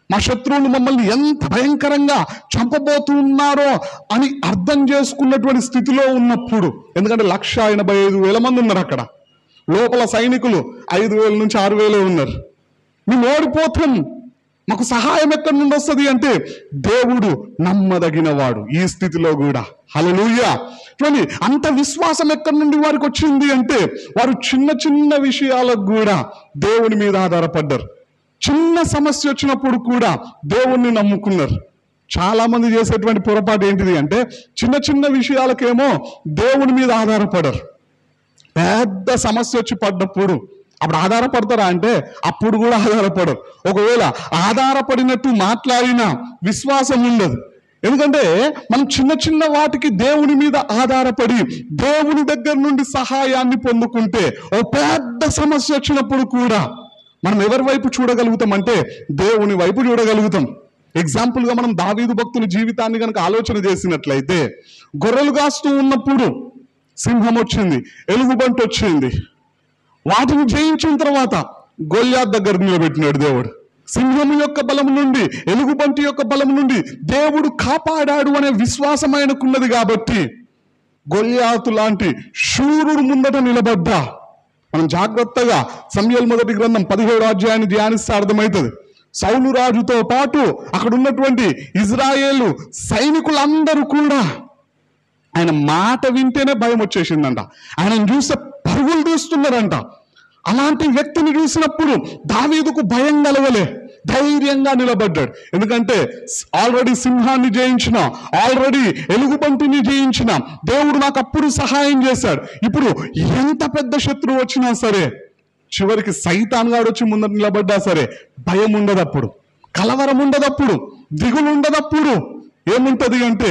మా శత్రువులు మమ్మల్ని ఎంత భయంకరంగా చంపబోతున్నారో అని అర్థం చేసుకున్నటువంటి స్థితిలో ఉన్నప్పుడు, ఎందుకంటే 185,000 మంది ఉన్నారు అక్కడ, లోపల సైనికులు 5,000 నుంచి 6,000 ఉన్నారు. మేము ఓడిపోతాం, మాకు సహాయం ఎక్కడి నుండి వస్తుంది అంటే దేవుడు నమ్మదగిన వాడు. ఈ స్థితిలో కూడా హల్లెలూయా. చూడండి, అంత విశ్వాసం ఎక్కడి నుండి వారికి వచ్చింది అంటే, వారు చిన్న చిన్న విషయాలకు కూడా దేవుని మీద ఆధారపడ్డారు. చిన్న సమస్య వచ్చినప్పుడు కూడా దేవుణ్ణి నమ్ముకున్నారు. చాలా మంది చేసేటువంటి పొరపాటు ఏంటిది అంటే, చిన్న చిన్న విషయాలకేమో దేవుని మీద ఆధారపడరు. పెద్ద సమస్య వచ్చి పడ్డప్పుడు అప్పుడు ఆధారపడతారా అంటే అప్పుడు కూడా ఆధారపడరు. ఒకవేళ ఆధారపడినట్టు మాట్లాడినా విశ్వాసం ఉండదు. ఎందుకంటే మనం చిన్న చిన్న వాటికి దేవుని మీద ఆధారపడి దేవుని దగ్గర నుండి సహాయాన్ని పొందుకుంటే, ఓ పెద్ద సమస్య వచ్చినప్పుడు కూడా మనం ఎవరి వైపు చూడగలుగుతాం అంటే దేవుని వైపు చూడగలుగుతాం. ఎగ్జాంపుల్గా మనం దావీదు భక్తుని జీవితాన్ని కనుక ఆలోచన చేసినట్లయితే, గొర్రెలు కాస్తూ ఉన్నప్పుడు సింహం వచ్చింది, ఎలుగుబంటి వచ్చింది. వాటిని జయించిన తర్వాత గొల్యాత్ దగ్గర నిలబెట్టినాడు దేవుడు. సింహం యొక్క బలం నుండి, ఎలుగుబంటి యొక్క బలం నుండి దేవుడు కాపాడాడు అనే విశ్వాసం ఆయనకున్నది కాబట్టి గొల్యాతు లాంటి శూరుడు ముందట నిలబడ్డా. మనం జాగ్రత్తగా సమూయేలు మొదటి గ్రంథం 17వ అధ్యాయాన్ని ధ్యానిస్తే అర్థమవుతుంది. సౌలు రాజుతో పాటు అక్కడ ఉన్నటువంటి ఇజ్రాయేలు సైనికులందరూ కూడా ఆయన మాట వింటేనే భయం వచ్చేసిందంట. ఆయనను చూస్తే పరుగులు తీస్తున్నారంట. అలాంటి వ్యక్తిని చూసినప్పుడు దావీదుకు భయం కలగలే, ధైర్యంగా నిలబడ్డాడు. ఎందుకంటే ఆల్రెడీ సింహాన్ని జయించిన, ఆల్రెడీ ఎలుగుబంటిని జయించిన దేవుడు నాకు అప్పుడు సహాయం చేశాడు. ఇప్పుడు ఎంత పెద్ద శత్రువు వచ్చినా సరే, చివరికి సైతాన్ గాడు వచ్చి ముందర నిలబడ్డా సరే భయం ఉండదప్పుడు, కలవరం ఉండదప్పుడు, దిగులు ఉండదప్పుడు. ఏముంటది అంటే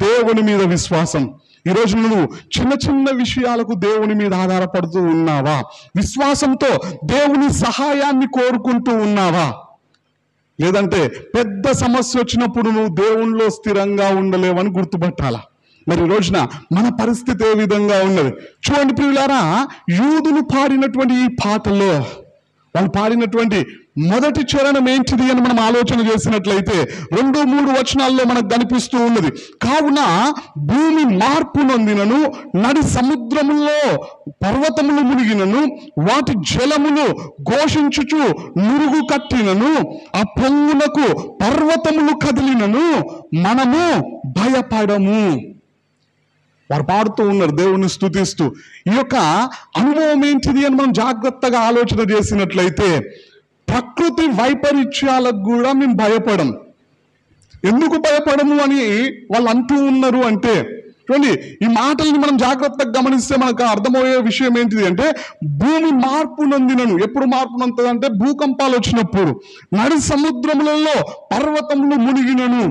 దేవుని మీద విశ్వాసం. ఈరోజు నువ్వు చిన్న చిన్న విషయాలకు దేవుని మీద ఆధారపడుతూ ఉన్నావా? విశ్వాసంతో దేవుని సహాయాన్ని కోరుకుంటూ ఉన్నావా? లేదంటే పెద్ద సమస్య వచ్చినప్పుడు నువ్వు దేవునిలో స్థిరంగా ఉండలేవని గుర్తుపట్టాలా? మరి ఈ రోజున మన పరిస్థితి ఏ విధంగా ఉన్నది? చూడండి ప్రియులారా, యూదులు పాడినటువంటి ఈ పాటలో వాళ్ళు పాడినటువంటి మొదటి చరణం ఏంటిది అని మనం ఆలోచన చేసినట్లయితే 2-3 వచనాల్లో మనకు కనిపిస్తూ ఉన్నది. కావున భూమి మార్పు నొందినను, నడి సముద్రములో పర్వతములు మునిగినను, వాటి జలములు ఘోషించుచు నురుగు కట్టినను, ఆ పొంగునకు పర్వతములు కదిలినను మనము భయపడము. వారు పాడుతూ ఉన్నారు దేవుణ్ణి స్తుతిస్తూ. ఈ యొక్క అనుభవం ఏంటిది అని మనం జాగ్రత్తగా ఆలోచన చేసినట్లయితే, ప్రకృతి వైపరీత్యాలకు కూడా మేము భయపడం. ఎందుకు భయపడము అని వాళ్ళు అంటూ ఉన్నారు అంటే, చూడండి ఈ మాటల్ని మనం జాగ్రత్తగా గమనిస్తే మనకు అర్థమయ్యే విషయం ఏంటిది అంటే, భూమి మార్పు నొందినను. ఎప్పుడు మార్పు నొందుతుంది అంటే భూకంపాలు వచ్చినప్పుడు. నడి సముద్రములలో పర్వతములు మునిగినను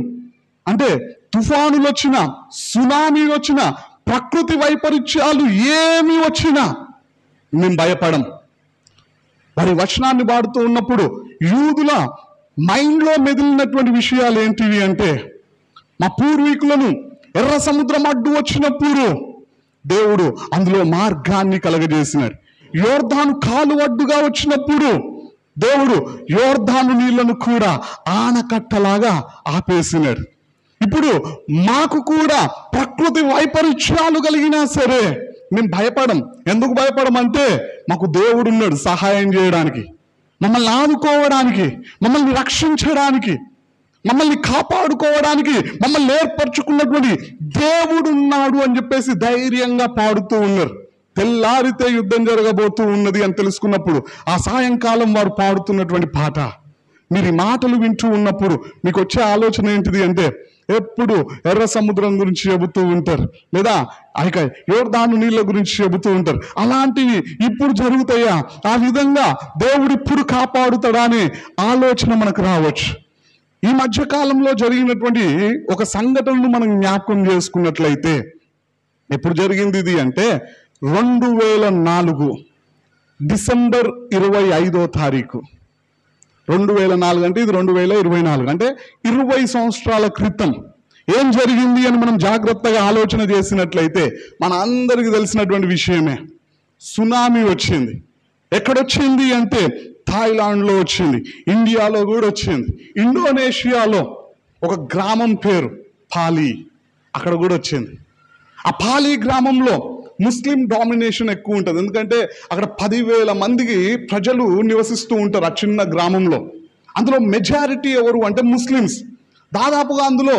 అంటే తుఫానులు వచ్చినా, సునామీ వచ్చినా, ప్రకృతి వైపరీత్యాలు ఏమి వచ్చినా మేము భయపడం. వారి వచనాన్ని పాడుతూ ఉన్నప్పుడు యూదుల మైండ్లో మెదిలినటువంటి విషయాలు ఏంటివి అంటే, మా పూర్వీకులను ఎర్ర సముద్రం అడ్డు వచ్చినప్పుడు దేవుడు అందులో మార్గాన్ని కలగజేసినాడు. యోర్దాను కాలు అడ్డుగా వచ్చినప్పుడు దేవుడు యోర్దాను నీళ్లను కూడా ఆనకట్టలాగా ఆపేసినాడు. ఇప్పుడు మాకు కూడా ప్రకృతి వైపరీత్యాలు కలిగినా సరే మేము భయపడం. ఎందుకు భయపడం అంటే మాకు దేవుడు ఉన్నాడు సహాయం చేయడానికి. మమ్మల్ని ఆదుకోవడానికి, మమ్మల్ని రక్షించడానికి, మమ్మల్ని కాపాడుకోవడానికి మమ్మల్ని ఏర్పరచుకున్నటువంటి దేవుడు ఉన్నాడు అని చెప్పేసి ధైర్యంగా పాడుతూ ఉన్నారు. తెల్లారితే యుద్ధం జరగబోతూ ఉన్నది అని తెలుసుకున్నప్పుడు ఆ సాయంకాలం వారు పాడుతున్నటువంటి పాట. మీరు ఈ మాటలు వింటూ ఉన్నప్పుడు మీకు వచ్చే ఆలోచన ఏంటిది అంటే, ఎప్పుడు ఎర్ర సముద్రం గురించి చెబుతూ ఉంటారు, లేదా యోర్దాను నీళ్ళ గురించి చెబుతూ ఉంటారు. అలాంటివి ఇప్పుడు జరుగుతాయా? ఆ విధంగా దేవుడు ఇప్పుడు కాపాడుతాడా అనే ఆలోచన మనకు రావచ్చు. ఈ మధ్య కాలంలో జరిగినటువంటి ఒక సంఘటనను మనం జ్ఞాపకం చేసుకున్నట్లయితే, ఎప్పుడు జరిగింది ఇది అంటే 2004 డిసెంబర్ 25వ తారీఖు. 2004 అంటే ఇది 2024, అంటే 20 సంవత్సరాల క్రితం ఏం జరిగింది అని మనం జాగ్రత్తగా ఆలోచన చేసినట్లయితే మన అందరికీ తెలిసినటువంటి విషయమే. సునామీ వచ్చింది. ఎక్కడొచ్చింది అంటే థాయిలాండ్లో వచ్చింది, ఇండియాలో కూడా వచ్చింది, ఇండోనేషియాలో ఒక గ్రామం పేరు పాలి, అక్కడ కూడా వచ్చింది. ఆ పాలి గ్రామంలో ముస్లిం డామినేషన్ ఎక్కువ ఉంటుంది. ఎందుకంటే అక్కడ 10,000 మందికి ప్రజలు నివసిస్తూ ఉంటారు ఆ చిన్న గ్రామంలో. అందులో మెజారిటీ ఎవరు అంటే ముస్లిమ్స్. దాదాపుగా అందులో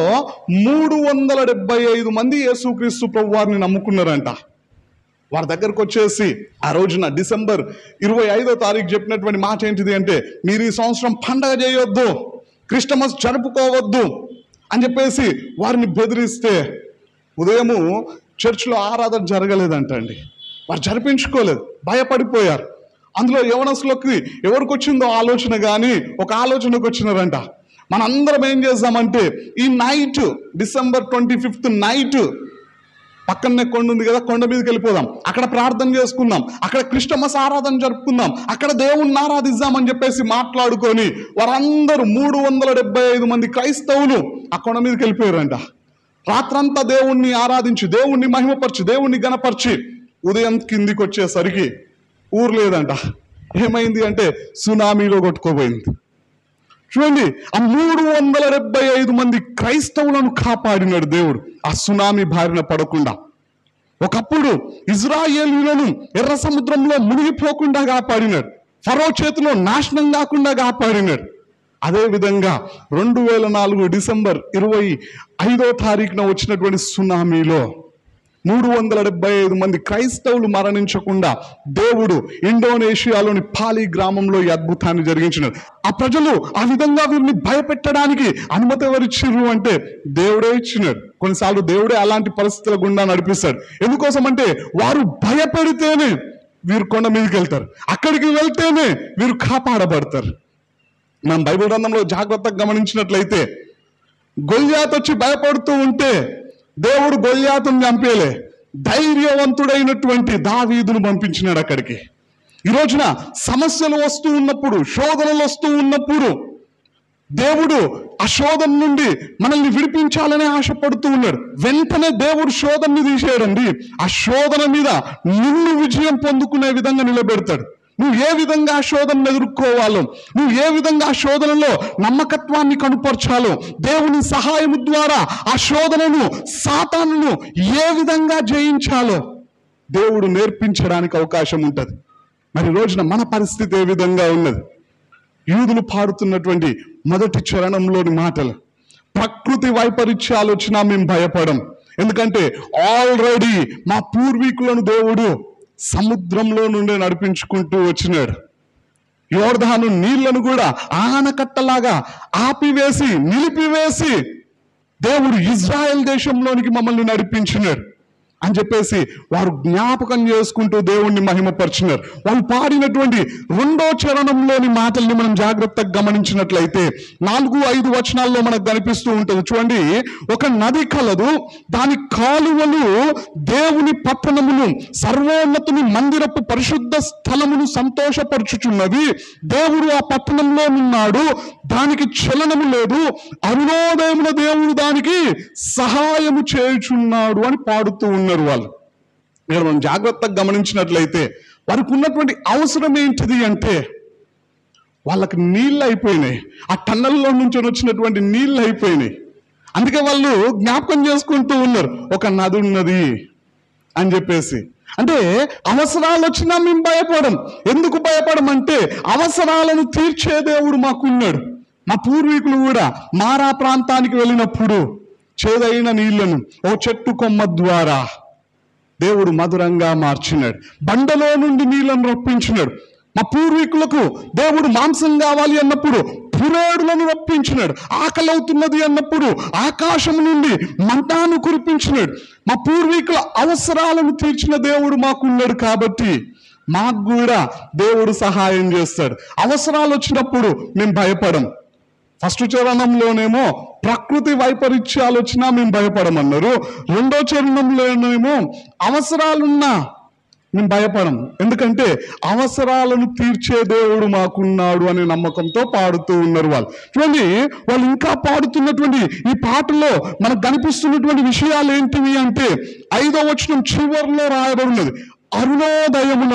375 మంది యేసుక్రీస్తు ప్రభు వారిని నమ్ముకున్నారంట. వారి దగ్గరకు వచ్చేసి ఆ రోజున డిసెంబర్ 25వ తారీఖు చెప్పినటువంటి మాట ఏంటిది అంటే, మీరు ఈ సంవత్సరం పండగ చేయొద్దు, క్రిస్టమస్ జరుపుకోవద్దు అని చెప్పేసి వారిని బెదిరిస్తే, ఉదయము చర్చిలో ఆరాధన జరగలేదంట అండి. వారు జరిపించుకోలేదు, భయపడిపోయారు. అందులో యవనస్తులకి ఎవరికి వచ్చిందో ఆలోచన కానీ ఒక ఆలోచనకు వచ్చినారంట, మనందరం ఏం చేద్దామంటే ఈ నైట్ డిసెంబర్ 25th నైట్ పక్కనే కొండ ఉంది కదా, కొండ మీదకి వెళ్ళిపోదాం, అక్కడ ప్రార్థన చేసుకుందాం, అక్కడ క్రిస్టమస్ ఆరాధన జరుపుకుందాం, అక్కడ దేవుణ్ణి ఆరాధిద్దామని చెప్పేసి మాట్లాడుకొని వారందరూ 375 మంది క్రైస్తవులు ఆ కొండ మీదకి వెళ్ళిపోయారంట. రాత్రంతా దేవుణ్ణి ఆరాధించి, దేవుణ్ణి మహిమపరిచి, దేవుణ్ణి గణపరిచి ఉదయం కిందికి వచ్చేసరికి ఊరు లేదంట. ఏమైంది అంటే సునామీలో కొట్టుకోబోయింది. చూడండి, ఆ 375 మంది క్రైస్తవులను కాపాడినాడు దేవుడు ఆ సునామీ బారిన పడకుండా. ఒకప్పుడు ఇజ్రాయేలీయులను ఎర్ర సముద్రంలో మునిగిపోకుండా కాపాడినాడు, ఫరో చేతిలో నాశనం కాకుండా కాపాడినాడు. అదేవిధంగా 2004 డిసెంబర్ 25వ తారీఖున వచ్చినటువంటి సునామీలో 375 మంది క్రైస్తవులు మరణించకుండా దేవుడు ఇండోనేషియాలోని పాలి గ్రామంలో ఈ అద్భుతాన్ని జరిగించినారు. ఆ ప్రజలు ఆ విధంగా వీరిని భయపెట్టడానికి అనుమతి ఎవరిచ్చిర్రు అంటే దేవుడే ఇచ్చినాడు. కొన్నిసార్లు దేవుడే అలాంటి పరిస్థితుల గుండా నడిపిస్తాడు. ఎందుకోసం అంటే వారు భయపెడితేనే వీరు కొండ మీదకి వెళ్తారు, అక్కడికి వెళ్తేనే వీరు కాపాడబడతారు. మనం బైబిల్ గ్రంథంలో జాగ్రత్తగా గమనించినట్లయితే గొల్యాతు వచ్చి భయపడుతూ ఉంటే దేవుడు గొల్యాతును చంపేలే, ధైర్యవంతుడైనటువంటి దావీదును పంపించినాడు అక్కడికి. ఈ రోజున సమస్యలు వస్తూ ఉన్నప్పుడు, శోధనలు వస్తూ ఉన్నప్పుడు దేవుడు ఆ శోధన నుండి మనల్ని విడిపించాలని ఆశపడుతూ ఉన్నాడు. వెంటనే దేవుడు శోధనని తీసేయడండి, ఆ శోధన మీద నిన్ను విజయం పొందుకునే విధంగా నిలబెడతాడు. నువ్వు ఏ విధంగా ఆ శోధనను ఎదుర్కోవాలో, నువ్వు ఏ విధంగా ఆ శోధనలో నమ్మకత్వాన్ని కనుపరచాలో, దేవుని సహాయము ద్వారా ఆ శోధనను, సాతానును ఏ విధంగా జయించాలో దేవుడు నేర్పించడానికి అవకాశం ఉంటుంది. మరి రోజున మన పరిస్థితి ఏ విధంగా ఉన్నది? యూదులు పాడుతున్నటువంటి మొదటి చరణంలోని మాటలు, ప్రకృతి వైపరీత్యాలు వచ్చినా మేము భయపడం, ఎందుకంటే ఆల్రెడీ మా పూర్వీకులను దేవుడు సముద్రంలో నుండి నడిపించుకుంటూ వచ్చినాడు. యోర్దాను నీళ్లను కూడా ఆనకట్టలాగా ఆపివేసి, నిలిపివేసి దేవుడు ఇజ్రాయెల్ దేశంలోనికి మమ్మల్ని నడిపించినాడు అని చెప్పేసి వారు జ్ఞాపకం చేసుకుంటూ దేవుణ్ణి మహిమపరిచినారు. వాళ్ళు పాడినటువంటి 2వ చరణంలోని మాటల్ని మనం జాగ్రత్తగా గమనించినట్లయితే 4-5 వచనాల్లో మనకు కనిపిస్తూ ఉంటుంది. చూడండి, ఒక నది కలదు, దాని కాలువలు దేవుని పట్టణమును, సర్వోన్నతుని మందిరపు పరిశుద్ధ స్థలమును సంతోషపరచుచున్నవి. దేవుడు ఆ పట్టణంలో ఉన్నాడు, దానికి చలనము లేదు, అరుణోదయమున దేవుడు దానికి సహాయము చేయుచున్నాడు అని పాడుతూ ఉన్నారు వాళ్ళు. ఇక్కడ మనం జాగ్రత్తగా గమనించినట్లయితే వారికి ఉన్నటువంటి అవసరం ఏంటిది అంటే, వాళ్ళకి నీళ్ళు అయిపోయినాయి, ఆ టన్నల్లో నుంచి వచ్చినటువంటి నీళ్ళు అయిపోయినాయి. అందుకే వాళ్ళు జ్ఞాపకం చేసుకుంటూ ఉన్నారు, ఒక నది ఉన్నది అని చెప్పేసి. అంటే అవసరాలు వచ్చినా మేము భయపడం. ఎందుకు భయపడం అంటే అవసరాలను తీర్చే దేవుడు మాకున్నాడు. మా పూర్వీకులు కూడా మారా ప్రాంతానికి వెళ్ళినప్పుడు చేదైన నీళ్లను ఓ చెట్టు కొమ్మ ద్వారా దేవుడు మధురంగా మార్చినాడు. బండలో నుండి నీళ్లను రప్పించినాడు. మా పూర్వీకులకు దేవుడు మాంసం కావాలి అన్నప్పుడు పురేడులను రప్పించినాడు. ఆకలి అవుతున్నది అన్నప్పుడు ఆకాశం నుండి మంటాను కురిపించినాడు. మా పూర్వీకుల అవసరాలను తీర్చిన దేవుడు మాకున్నాడు. కాబట్టి మాకు కూడా దేవుడు సహాయం చేస్తాడు. అవసరాలు వచ్చినప్పుడు మేము భయపడం. ఫస్ట్ చరణంలోనేమో ప్రకృతి వైపరీత్యాలు వచ్చినా మేము భయపడమన్నారు. రెండో చరణంలోనేమో అవసరాలున్నా మేము భయపడం. ఎందుకంటే అవసరాలను తీర్చే దేవుడు మాకున్నాడు అనే నమ్మకంతో పాడుతూ ఉన్నారు వాళ్ళు. చూడండి, వాళ్ళు ఇంకా పాడుతున్నటువంటి ఈ పాటలో మనకు కనిపిస్తున్నటువంటి విషయాలు ఏంటివి అంటే 5వ వచనం చివరిలో రాయబడినది అరుణోదయమున.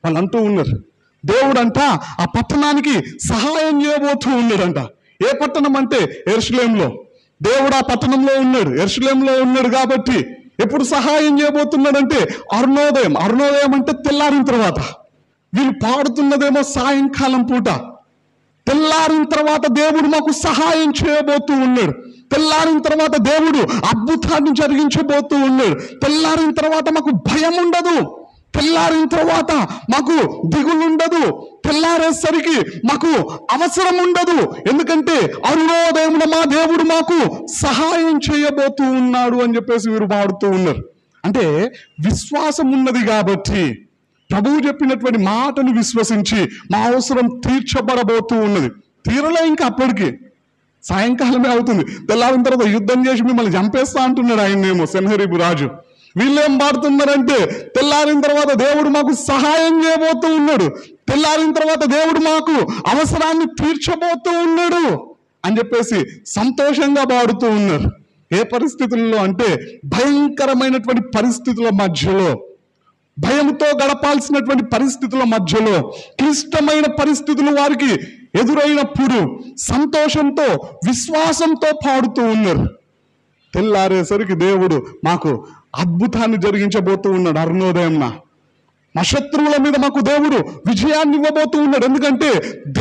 వాళ్ళు అంటూ ఉన్నారు దేవుడంట ఆ పట్టణానికి సహాయం చేయబోతూ ఉన్నాడంట. ఏ పట్టణం అంటే యెరూషలేములో. దేవుడు ఆ పట్టణంలో ఉన్నాడు, యెరూషలేములో ఉన్నాడు. కాబట్టి ఎప్పుడు సహాయం చేయబోతున్నాడంటే అరుణోదయం. అరుణోదయం అంటే తెల్లారిన తర్వాత. వీళ్ళు పాడుతున్నదేమో సాయంకాలం పూట. తెల్లారిన తర్వాత దేవుడు మాకు సహాయం చేయబోతూ ఉన్నాడు. తెల్లారిన తర్వాత దేవుడు అద్భుతాన్ని జరిగించబోతూ ఉన్నాడు. తెల్లారిన తర్వాత మాకు భయం ఉండదు. తెల్లారిన తర్వాత మాకు దిగులు ఉండదు. తెల్లారేసరికి మాకు అవసరం ఉండదు. ఎందుకంటే అరుణోదయమున మా దేవుడు మాకు సహాయం చేయబోతూ ఉన్నాడు అని చెప్పేసి వీరు పాడుతూ ఉన్నారు. అంటే విశ్వాసం ఉన్నది కాబట్టి ప్రభువు చెప్పినటువంటి మాటను విశ్వసించి మా అవసరం తీర్చబడబోతూ ఉన్నది. తీరలే ఇంకా అప్పటికి సాయంకాలమే అవుతుంది. తెల్లారిన తర్వాత యుద్ధం చేసి మిమ్మల్ని చంపేస్తా అంటున్నాడు ఆయన్నేమో సెన్హెరీబు రాజు. వీళ్ళేం పాడుతున్నారంటే తెల్లారిన తర్వాత దేవుడు మాకు సహాయం చేయబోతూ ఉన్నాడు, తెల్లారిన తర్వాత దేవుడు మాకు అవసరాన్ని తీర్చబోతూ ఉన్నాడు అని చెప్పేసి సంతోషంగా పాడుతూ ఉన్నారు. ఏ పరిస్థితుల్లో అంటే భయంకరమైనటువంటి పరిస్థితుల మధ్యలో, భయంతో గడపాల్సినటువంటి పరిస్థితుల మధ్యలో, క్లిష్టమైన పరిస్థితులు వారికి ఎదురైనప్పుడు సంతోషంతో విశ్వాసంతో పాడుతూ ఉన్నారు. తెల్లారేసరికి దేవుడు మాకు అద్భుతాన్ని జరిగించబోతూ ఉన్నాడు. అరుణోదయంన మా శత్రువుల మీద మాకు దేవుడు విజయాన్ని ఇవ్వబోతూ ఉన్నాడు. ఎందుకంటే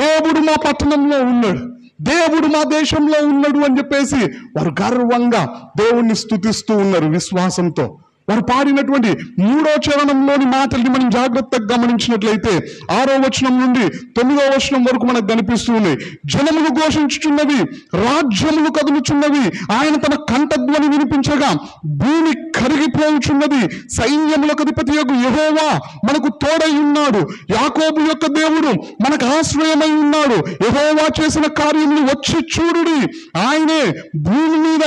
దేవుడు మా పట్టణంలో ఉన్నాడు, దేవుడు మా దేశంలో ఉన్నాడు అని చెప్పేసి వారు గర్వంగా దేవుణ్ణి స్తుతిస్తూ ఉన్నారు విశ్వాసంతో. వారు పాడినటువంటి 3వ చరణంలోని మాటల్ని మనం జాగ్రత్తగా గమనించినట్లయితే 6వ వచనం నుండి 9వ వచనం వరకు మనకు కనిపిస్తూ ఉన్నాయి. జనములు ఘోషించుచున్నవి, రాజ్యములు కదులుచున్నవి, ఆయన తన కంఠధ్వని వినిపించగా భూమి కరిగిపోవుచున్నది. సైన్యములకు అధిపతియగు యెహోవా మనకు తోడై ఉన్నాడు, యాకోబు యొక్క దేవుడు మనకు ఆశ్రయమై ఉన్నాడు. యెహోవా చేసిన కార్యములు వచ్చి చూడుడి. ఆయనే భూమి మీద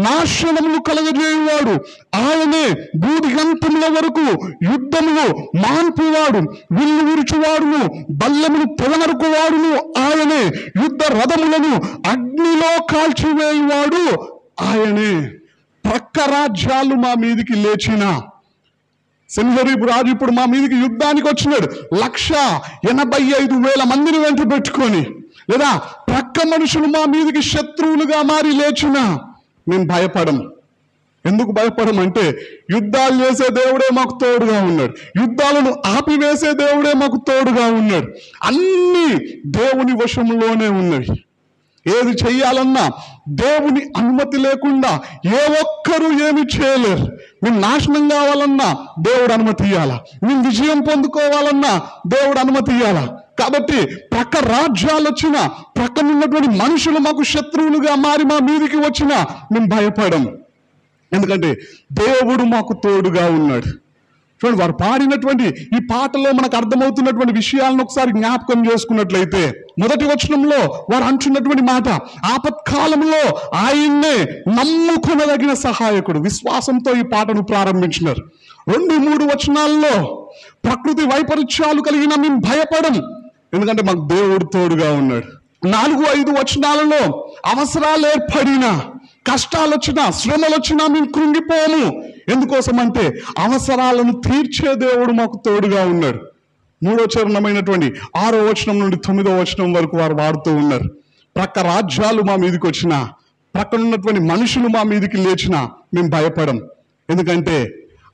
నాశనములు కలగజేయువాడు, ఆయనే భూదిగంతముల వరకు యుద్ధములు మాన్పువాడు, విల్లు విరుచువాడును, బల్లెమును తెగనరుకువాడును ఆయనే, యుద్ధ రథములను అగ్నిలో కాల్చివేయువాడు ఆయనే. ప్రక్క రాజ్యాలు మా మీదికి లేచిన సెన్హెరీబు రాజు ఇప్పుడు మా మీదికి యుద్ధానికి వచ్చినాడు. 185,000 మందిని వెంట పెట్టుకొని, లేదా ప్రక్క మనుషులు మా మీదికి శత్రువులుగా మారి లేచిన మేము భయపడం. ఎందుకు భయపడం అంటే యుద్ధాలు చేసే దేవుడే మాకు తోడుగా ఉన్నాడు, యుద్ధాలను ఆపివేసే దేవుడే మాకు తోడుగా ఉన్నాడు. అన్నీ దేవుని వశంలోనే ఉన్నవి. ఏది చెయ్యాలన్నా దేవుని అనుమతి లేకుండా ఏ ఒక్కరూ ఏమి చేయలేరు. మేము నాశనం కావాలన్నా దేవుడు అనుమతి ఇవ్వాలా, మేము విజయం పొందుకోవాలన్నా దేవుడు అనుమతి ఇవ్వాలా. కాబట్టి ప్రక్క రాజ్యాలు వచ్చినా, ప్రక్కనున్నటువంటి మనుషులు మాకు శత్రువులుగా మారి మా మీదికి వచ్చినా మేము భయపడం. ఎందుకంటే దేవుడు మాకు తోడుగా ఉన్నాడు. చూడండి, వారు పాడినటువంటి ఈ పాటలో మనకు అర్థమవుతున్నటువంటి విషయాలను ఒకసారి జ్ఞాపకం చేసుకున్నట్లయితే, మొదటి వచనంలో వారు అంటున్నటువంటి మాట ఆపత్కాలంలో ఆయన్నే నమ్ముకొనదగిన సహాయకుడు. విశ్వాసంతో ఈ పాటను ప్రారంభించినారు. 2-3 వచనాల్లో ప్రకృతి వైపరీత్యాలు కలిగిన మేము భయపడం, ఎందుకంటే మాకు దేవుడు తోడుగా ఉన్నాడు. 4-5 వచనాలలో అవసరాలు ఏర్పడినా, కష్టాలు వచ్చినా, శ్రమలు వచ్చినా మేము కృంగిపోము. ఎందుకోసం అంటే అవసరాలను తీర్చే దేవుడు మాకు తోడుగా ఉన్నాడు. 3వ చరణమైనటువంటి 6వ వచనం నుండి 9వ వచనం వరకు వారు వాడుతూ ఉన్నారు. ప్రక్క రాజ్యాలు మా మీదకి వచ్చినా, ప్రక్కన ఉన్నటువంటి మనుషులు మా మీదకి లేచినా మేము భయపడం. ఎందుకంటే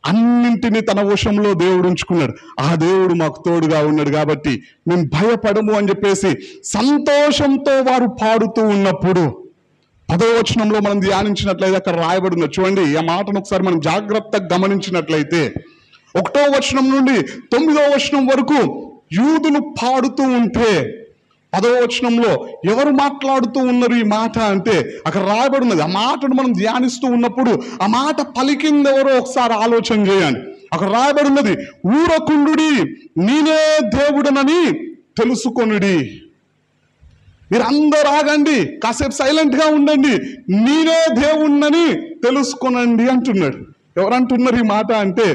అన్నింటినీ తన వశంలో దేవుడు ఉంచుకున్నాడు. ఆ దేవుడు మాకు తోడుగా ఉన్నాడు కాబట్టి మేము భయపడము అని చెప్పేసి సంతోషంతో వారు పాడుతూ ఉన్నప్పుడు 10వ వచనంలో మనం ధ్యానించినట్లయితే అక్కడ రాయబడి ఉంది. చూడండి, ఆ మాటను ఒకసారి మనం జాగ్రత్తగా గమనించినట్లయితే 1వ వచనం నుండి 9వ వచనం వరకు యూదులు పాడుతూ ఉంటే 10వ వచనంలో ఎవరు మాట్లాడుతూ ఉన్నారు ఈ మాట అంటే అక్కడ రాయబడి ఉన్నది. ఆ మాటను మనం ధ్యానిస్తూ ఉన్నప్పుడు ఆ మాట పలికింది ఎవరో ఒకసారి ఆలోచన చేయండి. అక్కడ రాయబడి ఉన్నది, ఊరకుండుడి, నేనే దేవుడనని తెలుసుకొనుడి. మీరు అందరూ ఆగండి, కాసేపు సైలెంట్ గా ఉండండి, నేనే దేవుణ్ణని తెలుసుకొనండి అంటున్నాడు. ఎవరంటున్నారు ఈ మాట అంటే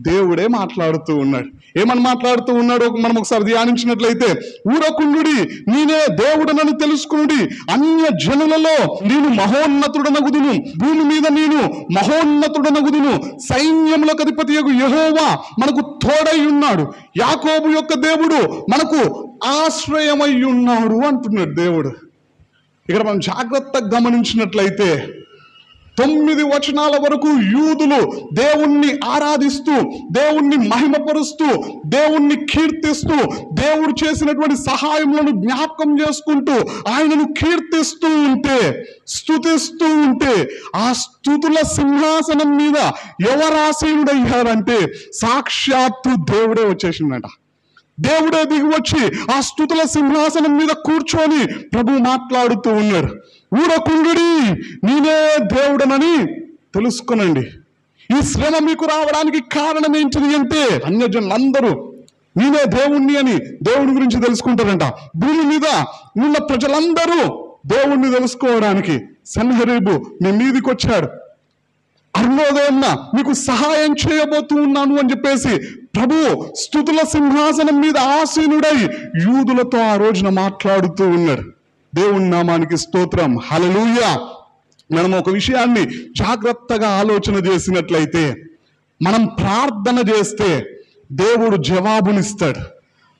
దేవుడే మాట్లాడుతూ ఉన్నాడు. ఏమని మాట్లాడుతూ ఉన్నాడు మనం ఒకసారి ధ్యానించినట్లయితే, ఊరకుండుడి, నేనే దేవుడనని తెలుసుకునుడి, అన్య జనులలో నేను మహోన్నతుడనగుదును, భూమి మీద నేను మహోన్నతుడనగుదును, సైన్యములకు అధిపతియగు యెహోవా మనకు తోడై ఉన్నాడు, యాకోబు యొక్క దేవుడు మనకు ఆశ్రయమై ఉన్నాడు అంటున్నాడు దేవుడు. ఇక్కడ మనం జాగ్రత్తగా గమనించినట్లయితే 9 వచనాల వరకు యూదులు దేవుణ్ణి ఆరాధిస్తూ, దేవుణ్ణి మహిమపరుస్తూ, దేవుణ్ణి కీర్తిస్తూ, దేవుడు చేసినటువంటి సహాయములను జ్ఞాపకం చేసుకుంటూ ఆయనను కీర్తిస్తూ ఉంటే, స్తుతిస్తూ ఉంటే, ఆ స్తుతుల సింహాసనం మీద ఎవరాసీనుడయ్యారంటే సాక్షాత్తు దేవుడే వచ్చేసిందట. దేవుడే దిగి వచ్చి ఆ స్తుతుల సింహాసనం మీద కూర్చొని ప్రభు మాట్లాడుతూ ఉన్నాడు. ఊరకుండుడి, నేనే దేవుడనని తెలుసుకొనండి. ఈ శ్రమ మీకు రావడానికి కారణం ఏంటిది అంటే అన్యజనులందరూ నేనే దేవుణ్ణి అని దేవుని గురించి తెలుసుకుంటారంట. భూమి మీద ఉన్న ప్రజలందరూ దేవుణ్ణి తెలుసుకోవడానికి సన్హెరీబు మీ మీదికి వచ్చాడు, అరుణోదయన్న మీకు సహాయం చేయబోతూ ఉన్నాను అని చెప్పేసి ప్రభు స్తుతుల సింహాసనం మీద ఆసీనుడై యూదులతో ఆ రోజున మాట్లాడుతూ ఉన్నాడు. దేవుని నామానికి స్తోత్రం, హల్లెలూయా. మనం ఒక విషయాన్ని జాగ్రత్తగా ఆలోచన చేసినట్లయితే, మనం ప్రార్థన చేస్తే దేవుడు జవాబునిస్తాడు.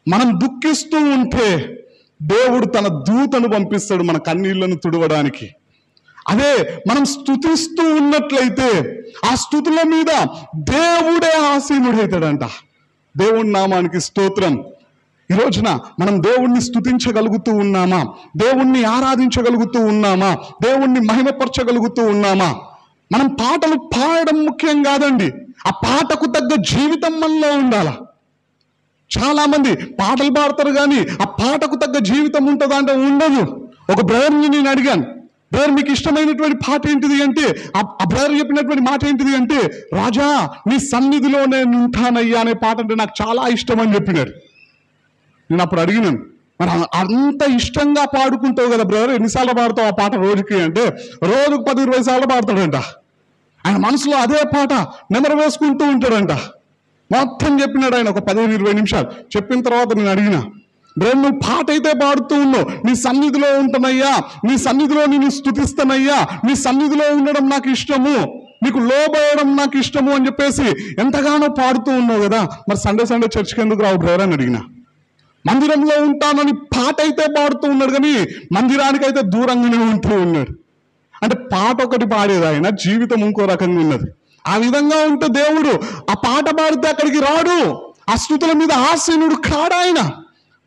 మనం దుఃఖిస్తూ ఉంటే దేవుడు తన దూతను పంపిస్తాడు మన కన్నీళ్లను తుడవడానికి. అదే మనం స్తుతిస్తూ ఉన్నట్లయితే ఆ స్తుతుల మీద దేవుడే ఆసీనుడైతాడంట. దేవుని నామానికి స్తోత్రం. ఈ రోజున మనం దేవుణ్ణి స్తుతించగలుగుతూ ఉన్నామా? దేవుణ్ణి ఆరాధించగలుగుతూ ఉన్నామా? దేవుణ్ణి మహిమపరచగలుగుతూ ఉన్నామా? మనం పాటలు పాడడం ముఖ్యం కాదండి, ఆ పాటకు తగ్గ జీవితం మనలో ఉండాల. చాలా మంది పాటలు పాడతారు కానీ ఆ పాటకు తగ్గ జీవితం ఉంటుందా అంటే ఉండదు. ఒక బ్రదర్ని నేను అడిగాను, బ్రదర్ మీకు ఇష్టమైనటువంటి పాట ఏంటిది అంటే ఆ బ్రదర్ చెప్పినటువంటి మాట ఏంటిది అంటే, రాజా నీ సన్నిధిలో నేను ఉంటానయ్యా అనే పాట అంటే నాకు చాలా ఇష్టం అని చెప్పినాడు. నేను అప్పుడు అడిగినాను, మరి అంత ఇష్టంగా పాడుకుంటావు కదా బ్రదర్, ఎన్నిసార్లు పాడతావు ఆ పాట రోజుకి అంటే, రోజుకు 10-20 సార్లు పాడతాడంట. ఆయన మనసులో అదే పాట నెమరు వేసుకుంటూ ఉంటాడంట. మొత్తం చెప్పినాడు ఆయన ఒక 15-20 నిమిషాలు. చెప్పిన తర్వాత నేను అడిగినా, బ్రదర్ నువ్వు పాట అయితే పాడుతూ ఉన్నావు, నీ సన్నిధిలో ఉంటానయ్యా, నీ సన్నిధిలో నేను స్తుతిస్తానయ్యా, నీ సన్నిధిలో ఉండడం నాకు ఇష్టము, నీకు లోబడడం నాకు ఇష్టము అని చెప్పేసి ఎంతగానో పాడుతూ ఉన్నావు కదా, మరి సండే చర్చికి ఎందుకు రావు బ్రదర్ అని అడిగిన. మందిరంలో ఉంటానని పాట అయితే పాడుతూ ఉన్నాడు కానీ మందిరానికి అయితే దూరంగానే ఉంటూ ఉన్నాడు. అంటే పాట ఒకటి పాడేది ఆయన, జీవితం ఇంకో రకంగా ఉన్నది. ఆ విధంగా ఉంటే దేవుడు ఆ పాట పాడితే అక్కడికి రాడు, ఆ స్తుతుల మీద ఆసీనుడు కాడు ఆయన.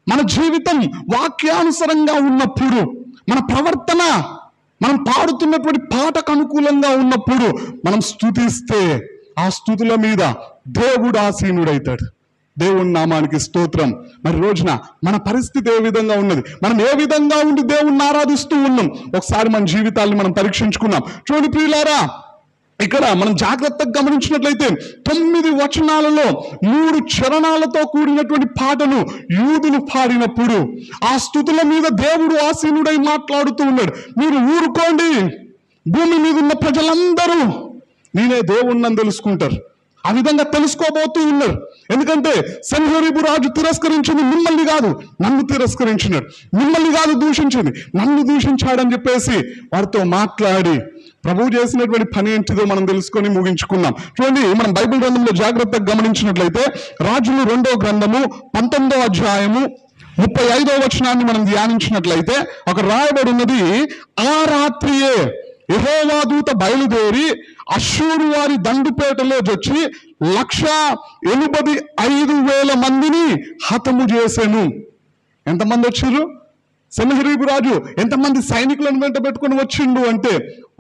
మన జీవితం వాక్యానుసారంగా ఉన్నప్పుడు, మన ప్రవర్తన మనం పాడుతున్నటువంటి పాటకు అనుకూలంగా ఉన్నప్పుడు మనం స్తుతిస్తే ఆ స్తుతుల మీద దేవుడు ఆసీనుడైతాడు. దేవుని నామానికి స్తోత్రం. మరి రోజున మన పరిస్థితి ఏ విధంగా ఉన్నది, మనం ఏ విధంగా ఉండి దేవుణ్ణి ఆరాధిస్తూ ఉన్నాం, ఒకసారి మన జీవితాన్ని మనం పరీక్షించుకున్నాం. చూడండి ప్రియులారా, ఇక్కడ మనం జాగ్రత్తగా గమనించినట్లయితే 9 వచనాలలో 3 చరణాలతో కూడినటువంటి పాటను యూదులు పాడినప్పుడు ఆ స్తుతుల మీద దేవుడు ఆసీనుడై మాట్లాడుతూ ఉన్నాడు. మీరు ఊరుకోండి, భూమి మీద ఉన్న ప్రజలందరూ నేనే దేవుణ్ణని తెలుసుకుంటారు. ఆ విధంగా తెలుసుకోబోతూ ఉన్నారు. ఎందుకంటే సన్హెరీబు రాజు తిరస్కరించింది మిమ్మల్ని కాదు, నన్ను తిరస్కరించినాడు. మిమ్మల్ని కాదు దూషించింది, నన్ను దూషించాడని చెప్పేసి వారితో మాట్లాడి ప్రభువు చేసినటువంటి పని ఏంటిదో మనం తెలుసుకొని ముగించుకున్నాం. చూడండి, మనం బైబిల్ గ్రంథంలో జాగ్రత్తగా గమనించినట్లయితే రాజులు 2వ గ్రంథము 19వ అధ్యాయము 35వ వచనాన్ని మనం ధ్యానించినట్లయితే ఒక రాయబడి ఉన్నది, ఆ రాత్రియే యెహోవా దూత బయలుదేరి అష్షూరు వారి దండుపేటలో వచ్చి 185,000 మందిని హతము చేసెను. ఎంతమంది వచ్చారు? సెనహెరీబు రాజు ఎంతమంది సైనికులను వెంట పెట్టుకుని వచ్చిండు అంటే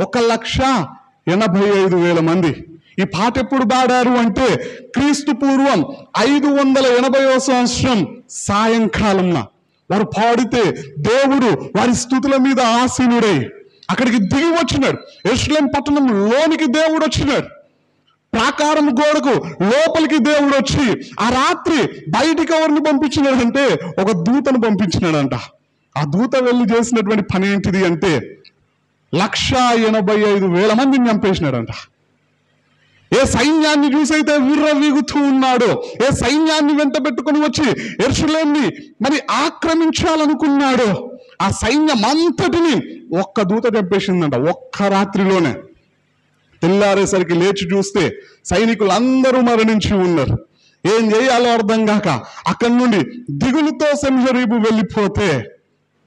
185,000 మంది. ఈ పాట ఎప్పుడు పాడారు అంటే క్రీస్తు పూర్వం 580వ సంవత్సరం సాయంకాలంన వారు పాడితే దేవుడు వారి స్తుతుల మీద ఆసీనుడై అక్కడికి దిగి వచ్చినాడు. యెరూషలేము పట్టణం లోనికి దేవుడు వచ్చినాడు. ప్రాకారం గోడకు లోపలికి దేవుడు వచ్చి ఆ రాత్రి బయటికి ఎవరిని పంపించినాడంటే ఒక దూతను పంపించినాడంట. ఆ దూత వెళ్ళి చేసినటువంటి పని ఏంటిది అంటే 185,000 మందిని చంపేసినాడంట. ఏ సైన్యాన్ని చూసైతే విర్రవీగుతూ ఉన్నాడో, ఏ సైన్యాన్ని వెంట పెట్టుకుని వచ్చి యెరూషలేముని మరి ఆక్రమించాలనుకున్నాడో, ఆ సైన్యం అంతటిని ఒక్క దూత చంపేసిందంట ఒక్క రాత్రిలోనే. తెల్లారేసరికి లేచి చూస్తే సైనికులు అందరూ మరణించి ఉన్నారు. ఏం చేయాలో అర్థం కాక అక్కడి నుండి దిగులుతో సెనహెరీబు వెళ్ళిపోతే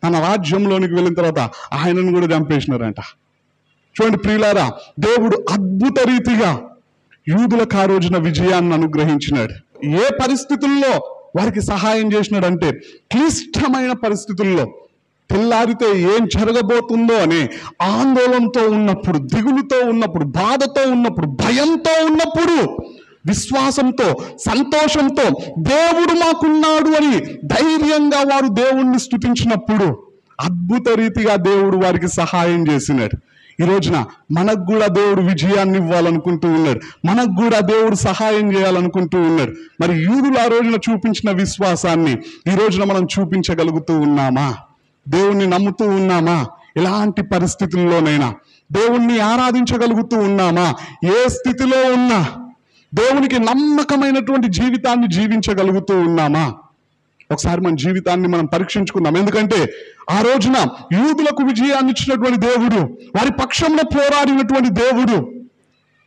తన రాజ్యంలోనికి వెళ్ళిన తర్వాత ఆయనను కూడా చంపేసినారంట. చూడండి ప్రియులారా, దేవుడు అద్భుత రీతిగా యూదులకు ఆ రోజున విజయాన్ని అనుగ్రహించినాడు. ఏ పరిస్థితుల్లో వారికి సహాయం చేసినాడంటే క్లిష్టమైన పరిస్థితుల్లో తెల్లారితే ఏం జరగబోతుందో అనే ఆందోళనతో ఉన్నప్పుడు, దిగులుతో ఉన్నప్పుడు, బాధతో ఉన్నప్పుడు, భయంతో ఉన్నప్పుడు విశ్వాసంతో, సంతోషంతో దేవుడు మాకున్నాడు అని ధైర్యంగా వారు దేవుణ్ణి స్తుతించినప్పుడు అద్భుత రీతిగా దేవుడు వారికి సహాయం చేసినాడు. ఈ రోజున మనకు కూడా దేవుడు విజయాన్ని ఇవ్వాలనుకుంటూ ఉన్నాడు. మనకు కూడా దేవుడు సహాయం చేయాలనుకుంటూ ఉన్నాడు. మరి యూదులు ఆ రోజున చూపించిన విశ్వాసాన్ని ఈ రోజున మనం చూపించగలుగుతూ ఉన్నామా? దేవుణ్ణి నమ్ముతూ ఉన్నామా? ఎలాంటి పరిస్థితుల్లోనైనా దేవుణ్ణి ఆరాధించగలుగుతూ ఉన్నామా? ఏ స్థితిలో ఉన్నా దేవునికి నమ్మకమైనటువంటి జీవితాన్ని జీవించగలుగుతూ ఉన్నామా? ఒకసారి మన జీవితాన్ని మనం పరీక్షించుకుందాం. ఎందుకంటే ఆ రోజున యూదులకు విజయాన్ని ఇచ్చినటువంటి దేవుడు, వారి పక్షంలో పోరాడినటువంటి దేవుడు,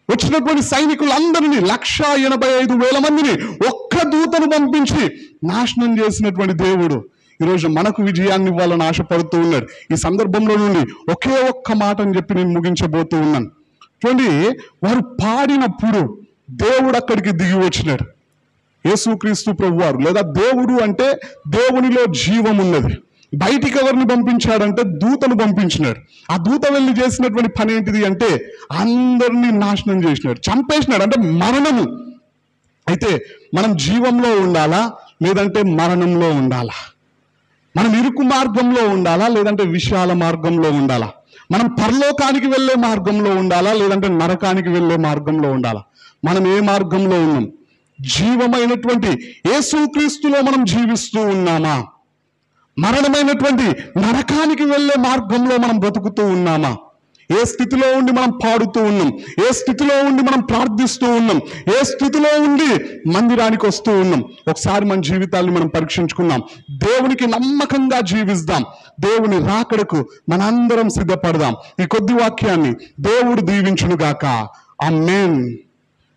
వచ్చినటువంటి సైనికులందరినీ 185,000 మందిని ఒక్క దూతను పంపించి నాశనం చేసినటువంటి దేవుడు ఈరోజు మనకు విజయాన్ని ఇవ్వాలని ఆశపడుతూ ఉన్నాడు. ఈ సందర్భంలో నుండి ఒకే ఒక్క మాటని చెప్పి నేను ముగించబోతూ ఉన్నాను. చూడండి, వారు పాడినప్పుడు దేవుడు అక్కడికి దిగి వచ్చినాడు. యేసుక్రీస్తు ప్రభువారు లేదా దేవుడు అంటే దేవునిలో జీవం ఉన్నది. బయటికి ఎవరిని పంపించాడంటే దూతను పంపించినాడు. ఆ దూత వెళ్ళి చేసినటువంటి పని ఏంటిది అంటే అందరినీ నాశనం చేసినాడు, చంపేసినాడు. అంటే మరణము. అయితే మనం జీవంలో ఉండాలా లేదంటే మరణంలో ఉండాలా? మనం ఇరుకు మార్గంలో ఉండాలా లేదంటే విశాల మార్గంలో ఉండాలా? మనం పరలోకానికి వెళ్ళే మార్గంలో ఉండాలా లేదంటే నరకానికి వెళ్ళే మార్గంలో ఉండాలా? మనం ఏ మార్గంలో ఉన్నాం? జీవమైనటువంటి యేసుక్రీస్తులో మనం జీవిస్తూ ఉన్నామా? మరణమైనటువంటి నరకానికి వెళ్ళే మార్గంలో మనం బ్రతుకుతూ ఉన్నామా? ఏ స్థితిలో ఉండి మనం పాడుతూ ఉన్నాం? ఏ స్థితిలో ఉండి మనం ప్రార్థిస్తూ ఉన్నాం? ఏ స్థితిలో ఉండి మందిరానికి వస్తూ ఉన్నాం? ఒకసారి మన జీవితాన్ని మనం పరీక్షించుకున్నాం. దేవునికి నమ్మకంగా జీవిస్తాం. దేవుని రాకడకు మనందరం సిద్ధపడదాం. ఈ కొద్ది వాక్యాన్ని దేవుడు దీవించునుగాక. ఆమేన్.